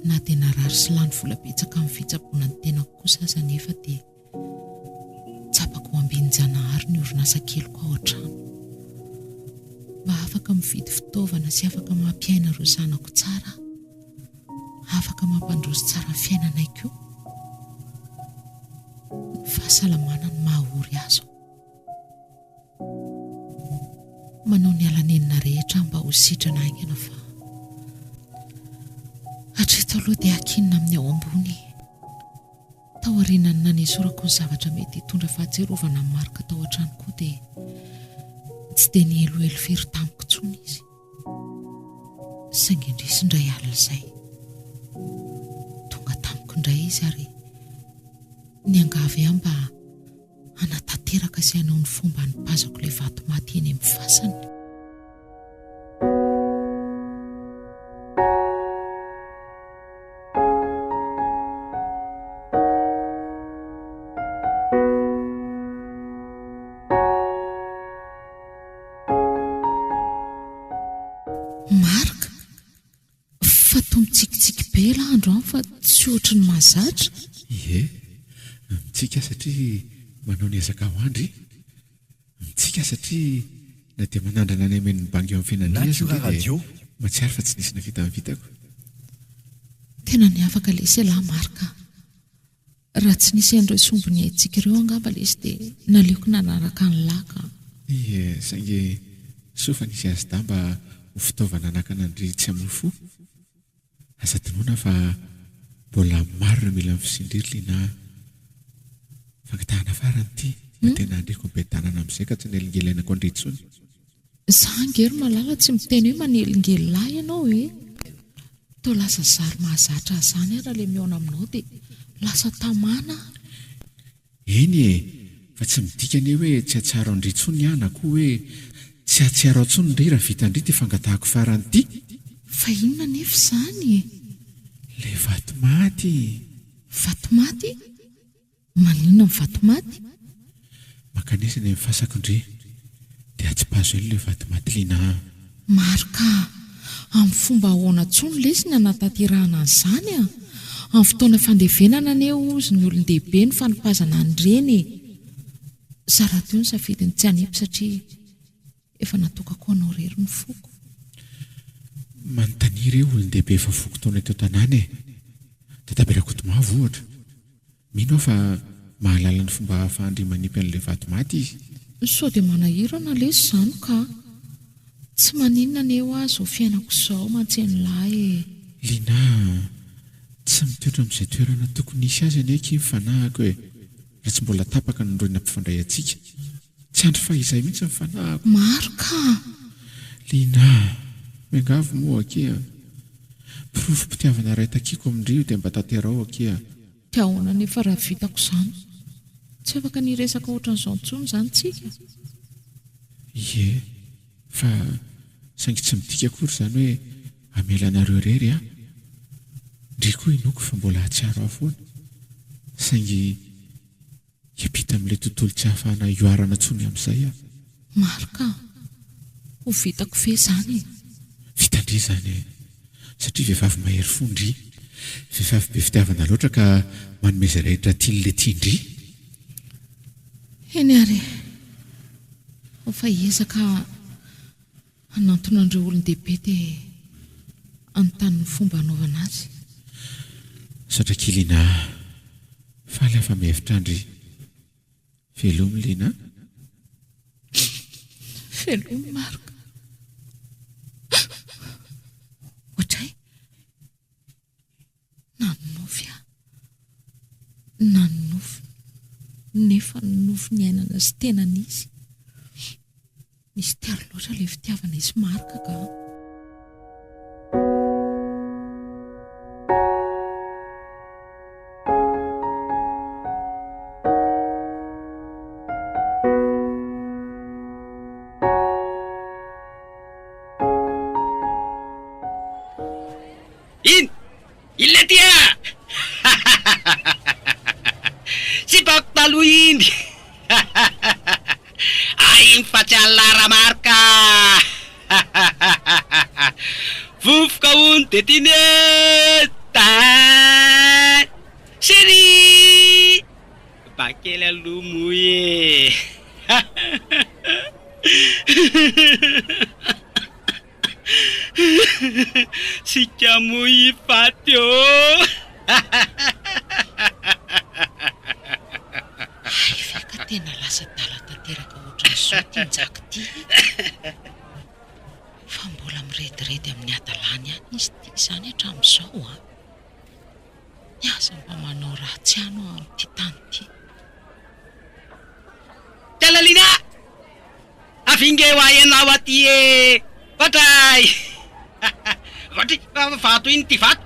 Na dia narary sy lany vola betsaka amin'ny fitsaboana ny tenako kosa aza nefa dia tsapako ambin-janahary ny orinasa kely koa ao an-trano mba afaka mividy fitaovana sy afaka mampiaina ireo zanako tsara, afaka mampandroso tsara ny fiainanay koa. Fahasalamana ny mahahory azo. Manao ny alanenina rehetra mba ho sitrana aingana fa hatreto aloha dia akinina amin'ny ao ambony. Taorianany nanesorako ny zavatra mety hitondra fahatserovana ny marika tao an-trano koa dia tsy dia nielohelo firy tamiko intsony izy. Saingy indrisy indray alina izay tonga tamiko indray izy ary niangavy aho mba hanatanteraka sy hanao ny fomba nipazako ilay vato maty eny amin'ny fasany. Marika, fa toa mitsikitsiky be l'andro any fa tsy ohatry ny mahazatra. Mitsika satria manao ny ezaka ho andry. Mitsika satria na dia manandrana any amen'ny bangy eo amin'ny fiainana radio matsiary fa tsy nisy na vita vitako. Tena niavaka lesy lahy Marika. Raha tsy nisy andreo sombony haitsika ireo angamba lesy dia naleoko nanaraka ny laka. Saingy sofa nisy azy damba ho fitaovana anankanandry tsy amin'ny fo. Asa tinoana fa mbola marina mila ny fisindrirylina fankatahana farany ity tena andreko ampitanana amin'izay ka tsy nelingelainako andritsony. Zangery malala tsy miteny hoe manelingely lahy ianao e. To lasa zary mahazatra azany ara le miona aminao dia lasa tamana. Eny e, fa tsy midikany hoe tsy atsaro andritsony ihany koa hoe tsy atsiaro antsony ndray raha vita indray ty fangatahako farany ity. Fa inona nefa izany e? Le vatomaty. Vatomaty? Maninona ny vatomaty? Makanesana mifasako ndre dia atsipazo ely le vatomaty lina. Marika, amin'ny fomba ahoana tsony lesiny anatanterahana an'izany a. Amin'ny fotoana fandevenana aneo ozy ny olon-dehibe ny fanopazana an'ireny. Zara teo ny safidiny tsy hanepy satria efa natokako anao rery ny foko. Manontaniry eo olon-dehibe efa foko taona eto tanàna e. Dadaberak'Otomavo ohatra. Mino aho fa mahalala ny fomba fahandry manipy an'ilay vatomaty izy. Sao dia manahirana lesy izany ka. Tsy maninona aneo azy ho fiainako izao mantseny lahy e. Lina, tsy mitoetra amin'izay toerana tokony isy azy anie kivy fanahako e. Raha tsy mbola tapaka ny ndroina mpifandray antsika. Tsy andro fa izay mihitsy ny fanahako. Marika! Lina, miangavo moa akia. Pirofo-pitiavana iray takiako amindrio dia mba tanterao akia. Dia ahoana nefa raha vitako izany? Tsy afaka niresaka ohatran'izao intsony izany tsika. Ie, fa saingy tsy midika akory izany hoe amelanareo rery a. Ndry koa inoko fa mbola atsiaro aho foana. Saingy hiampita amin'ilay tontolo tsy ahafahana ioarana tsony amin'izay a. Marika, ho vitako ve izany? Vitandry izany e. Satria vehivavy mahery fondry. Vehivavy be fitiavana loatra ka manome izay rehetra tian'ilay tiandry. Eny ary, fa hiezaka hanantona an'ireo olon-dehibe dia anontany ny fomba hanaovana azy. Satraky Lina, faly afa mihevitra andry. Velomy Lina. Velomy Marika. Ohatray, nanonofy aho. Nanonofy. Nefa nonofy ny ainana sy tenany izy. Misy tiaro loatra ilay fitiavana izy Marika ka. Lara Marka. Vovoka hono de tineta. Chérie. Bakely aloha moye. Sika moy fatio. Tena lasa dala tanteraka ohatran'izao tianjaka ity. Fa mbola mirediredy amin'ny adalany ihany izy ity izany hatramin'izao a. Niasa mba manao ratsy ano amin'ity tany ity. Talalina! Avinge ho ianao aty e! Vatray! Vatry, vato iny ty vato.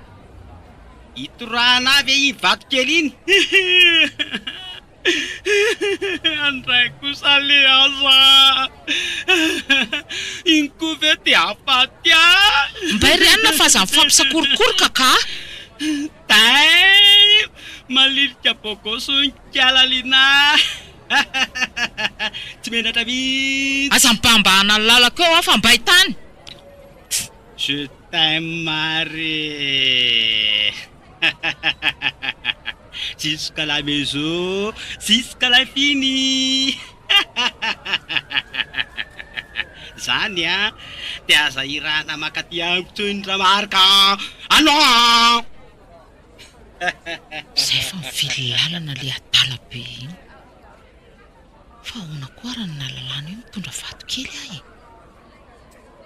Itorana avy iny vato kely iny. Andray kosa le aza. Inkove ty afatya. Mbairyana fa aza mifampisakorokorika ka. Tay malirika bogosonika lalina. Tsy menatra mihitsy. Aza mibambahana ny lalako eo fa mbay tany. Je t'aime Marie. Jusqu'à la maison, jusqu'à la fini. Zany a, te aza irana makaty amiko Indra Marika. Ano! Zay fa mivily lalana le adala be iny. Fa ahoana koa raha ny nalalana io mitondra vato kely ahy.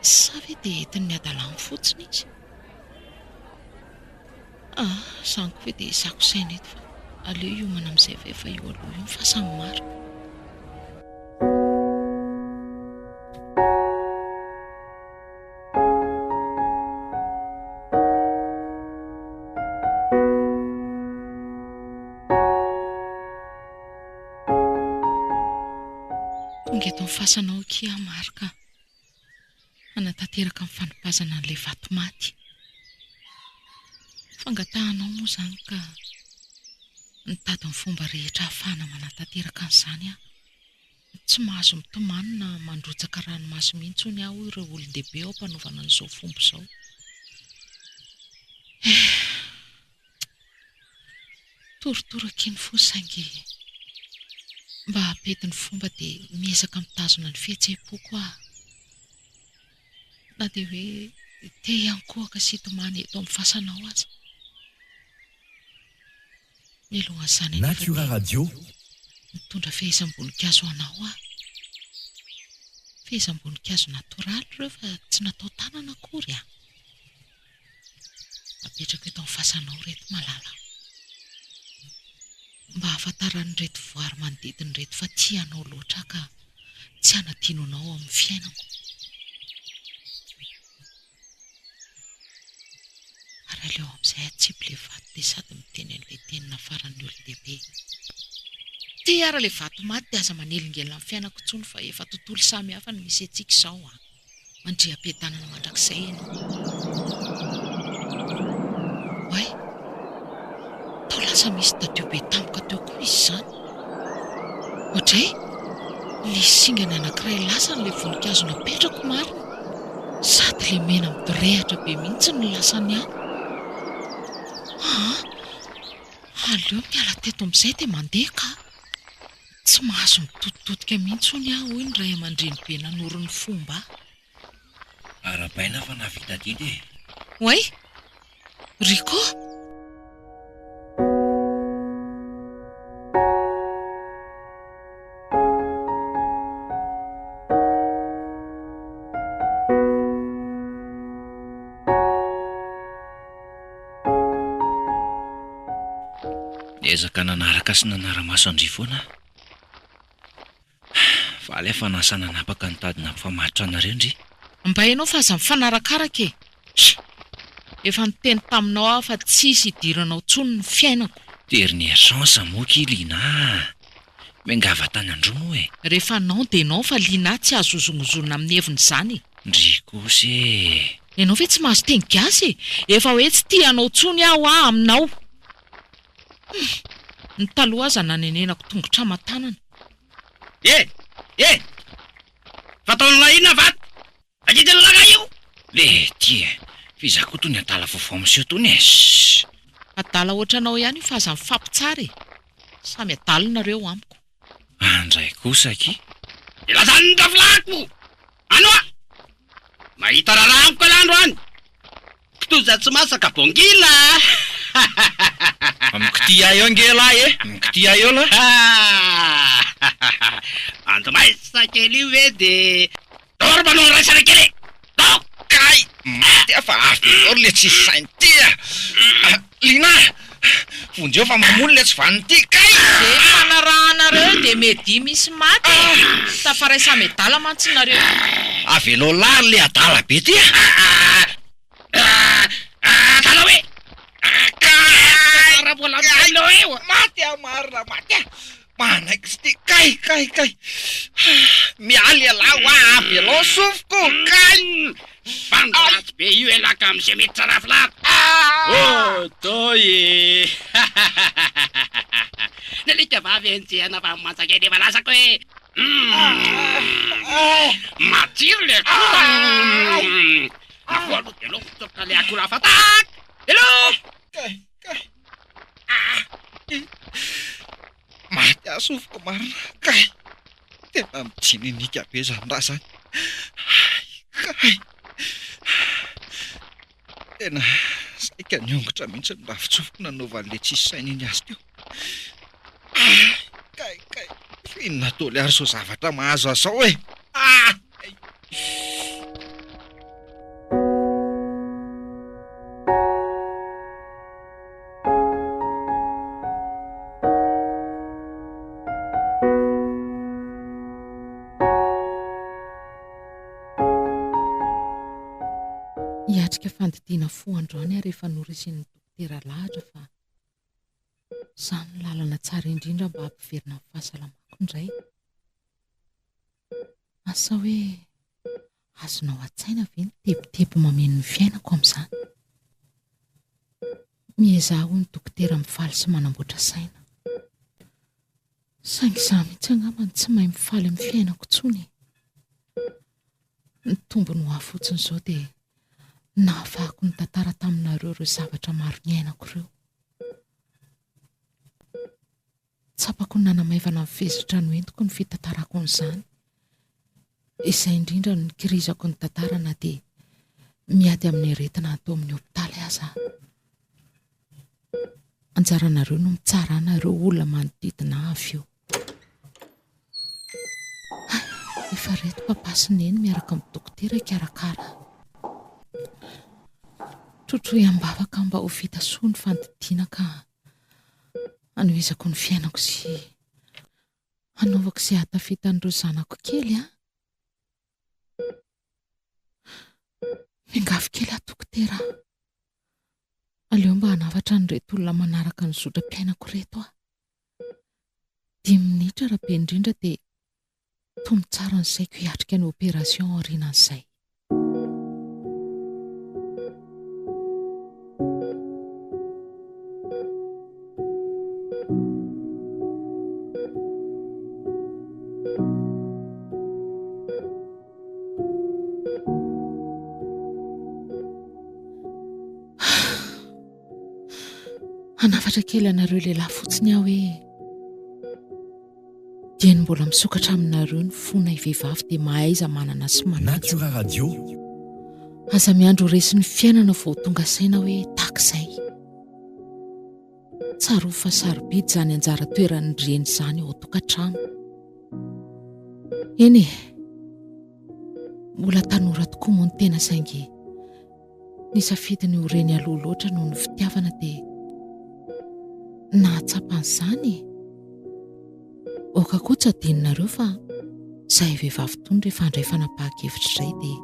Sa ve dia entin'ny adalany fotsiny izy? Zany koa dia izako saina eto fa aleo iomana amin'izay efa eo aloha io mifasany maro. Tonga eto mifasanao kia marika anatanteraka amin'ny fanopazana an'ilay vato maty. Fangatahanao moa izany ka nitady ny fomba rehetra ahafahana manatanteraka an'izany aho. Tsy mahazo mitomany na mandrotsaka ranomasy mihitsy ny aho ireo olon-dehibe ao mpanaovana an'izao fomba izao. Torotorokiny fosaingy mba hapety ny fomba dia miezaka mitazona ny fihetseham-po koa aho. Na dia hoe te iankohaka sy hitomany eto amin'ny fasanao aza. Mialohan'izany Natura Radio mitondra fehezam-boninkazo anao aho. Fehezam-boninkazo natoraly ireo fa tsy natao tanana akory aho. Apetraka eto amin'ny fasanao reto malala. Mba hahafantaran'ny reto voary manodidina reto fa tianao loatra ka tsy hanadinonao amin'ny fiainako. Ary aleo amin'izay atsipy ilay vato dia sady miteny an'ilay tenina faran'ny olon-dehibe. Ty ara ilay vato maty dia aza manelingelina amin'ny fiainako intsony fa efa tontolo samy hafa no misy antsika izao a. Mandriam-piadanana mandrakizay ianao. Way, tao lasa misy tadio be tampoka teo koa izy izany. Ohatray, ilay singana anankiray lasa n'ilay voninkazo napetrako marina. Sady ilay mena midorehatra be mihitsy no lasany any. Aleo miala teto amin'izay dia mandeha ka. Tsy mahazo mitotototika mihitsy hoy aho hoy ny ray aman-dreny be nanoro ny fomba. Arabaina fa navita didy e. Way, Riko? Ezaka nanaraka sy nanara-maso andrivoana. Valy efa nasa nanapaka ny tadina mifamaritra anareo ndry. Mba hainao fa aza mifanarakaraka e. Efa niteny taminao aho fa tsisy hidiranao intsony ny fiainako. Dernière chance moky Lina. Mengava tany andromo e. Rehefa nao dia nao fa Lina tsy azo zongozonina amin'ny heviny izany. Ndry kose. Ianao ve tsy mahazo teny gasy e? Efa hoe tsy tianao intsony aho aminao. Ny taloha aza nanenenako tongotra aman-tanana. Fataonao inona vato? Akidiny laga io? Le tia, fizako tony adala vaovao monsieur tony e. Adala ohatranao ihany fa aza mifampitsara e. Samy adalonareo amiko. Andray kosa ki. Ilazany ny tafilako! Ano a? Mahita raraha amiko alandro any. Kitoza tsy masaka bongila. Mkitia io ngela e. Mkitia io la. Ando maisa kely io ve de dorma no raisana kely. Kai. Maty fa after le tsy saintia. Lina. Vonjeo fa mamono le tsy vanity kai. Zay fanarahanareo dia medy misy maty. Tafaray samy adala mantsinareo. Avelo lary le adala be tia. Tala hoe. Maty amarina maty. Manaiky sy kai. Mialy ala wa avelo sofiko kai. Fandratsy be io elaka amin'izay mety tsara filako. Toy. Nalika vavy enjehana fa matsaka eny efa lasako hoe. Matsiro le navoalo dia aloha mitsofoka le akora fatako. Hello! Kai. Maty asofiko marina kai. Tena mijininika be zany raha zany. Kai. Tena saika niongotra mihitsy ny ravitsofiko nanaovan'le tsisy saina iny azy teo. Kai. Finona toly ary so zavatra mahazo azao e. fandidiana fo androany ary efa norisiny dokotera lahatra fa izany lalana tsara indrindra mba hampiverina amin'ny fahasalamako indray. Asa hoe azonao an-tsaina ve ny tebotebo mameno ny fiainako amin'izany? Miezah ho ny dokotera mifaly sy manamboatra saina. Saingy izaho mihitsy angambany tsy mahay mifaly amin'ny fiainako intsony. Ny tombony ho ahy fotsiny izao dia nahafahako ny tantara taminareo ireo zavatra maro ny ainako ireo. Tsapako ny nanamaivana amin'ny fezitra no entiko ny fitantarako an'izany. Izay indrindra no nikirizako ny tantarana dia miady amin'ny aretina atao amin'ny hopitaly aza. Anjaranareo no mitsarana ireo olona manodidina avy eo. Efa reto papa sy neny miaraka amin'ny dokotera ikarakara. Trotro iambavaka mba ho vita soa ny fandidiana ka anoezako ny fiainako sy hanaovako izay hatafitan'ireo zanako kely a. Mingavy kely dokotera. Aleo mba hanavatra ny reto olona manaraka ny zotram-piainako reto a. 10 minitra raha be indrindra dia tombo tsara ny saiko hiatrika ny opération aorianan'izay. Hanafatra kely anareo lehilahy fotsiny aho hoe dia ny mbola misokatra aminareo ny fona ivehivavy dia mahaiza manana sy manana. Natura Radio. Aza miandro resy ny fiainana vao tonga saina hoe takizay. Tsaro fa sarobidy izany anjara toeran'ny reny izany ao tokantrano. Eny e, mbola tanora tokoa moa ny tena saingy nisafidiny ho reny aloha loatra noho ny fitiavana dia nahatsapan'izany. Oka koa tsy adinonareo fa izahay vehivavy tony rehefa handray fanapahakevitra izay dia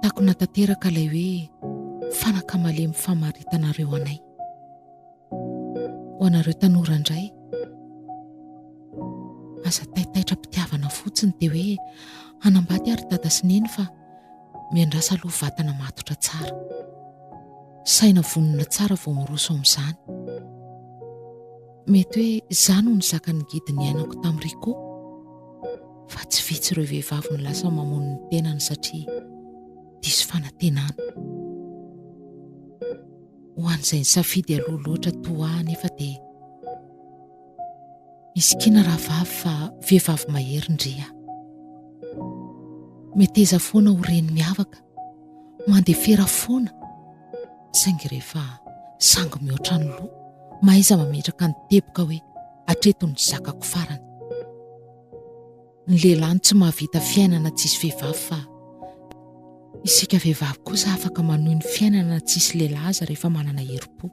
taako natanteraka ilay hoe fanaka malemy famaritanareo anay. Ho anareo tanora indray, aza taitaitra mpitiavana fotsiny dia hoe hanambady ary dada sy neny fa miandrasa aloha vatana matotra tsara. Saina vonona tsara vao miroso amin'izany. Mety hoe izany no nizaka ny gidiny ainako tamin'Riko, fa tsy vitsy ireo vehivavy ny lasa mamono ny tenany satria diso fanantenana. Ho an'izay nisafidy aloha loatra toa nefa dia miskina raha vavy fa vehivavy mahery-ndria. Meteza foana ho reny miavaka, mandefera foana, saingy rehefa sango mihoatra ny loha, mahaiza mametraka ny teboka hoe hatreto ny zakako farany. Ny lehilahy tsy mahavita fiainana tsisy vehivavy fa isika vehivavy kosa afaka manohy ny fiainana tsisy lehilahy aza rehefa manana herim-po.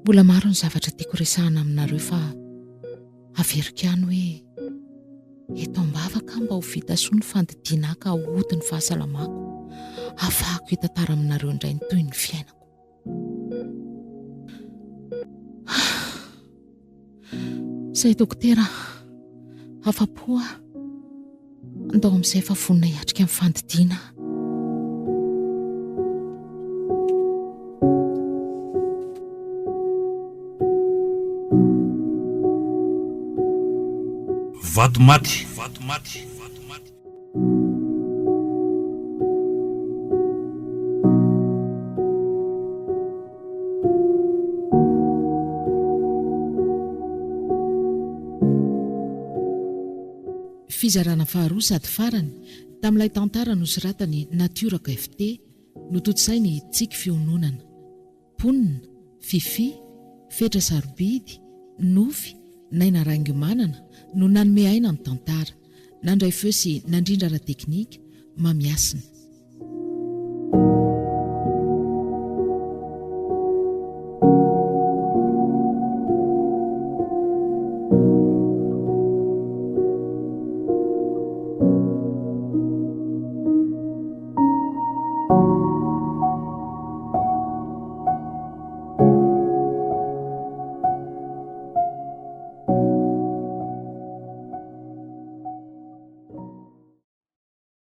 Mbola maro ny zavatra tiako resahana aminareo fa averiko ihany hoe eto ambavaka mba ho vita soa ny fandidiana ka hody ny fahasalamako, afahako hitantara aminareo indray ny toy ny fiainako. Izay dokotera, afa-po aho, andao amin'izay efa vonona hiatrika amin'ny fandidiana. Vatomate. Fizarana faharoa sady farany tamin'ilay tantara nosoratany Natura KFT nototosainy tsiky fiononana. Ponina, fifi, fetra sarobidy, nofy, naina rangomanana no nanome aina amin'ny tantara. Nandray feo sy nandrindra ara teknika mamiasina.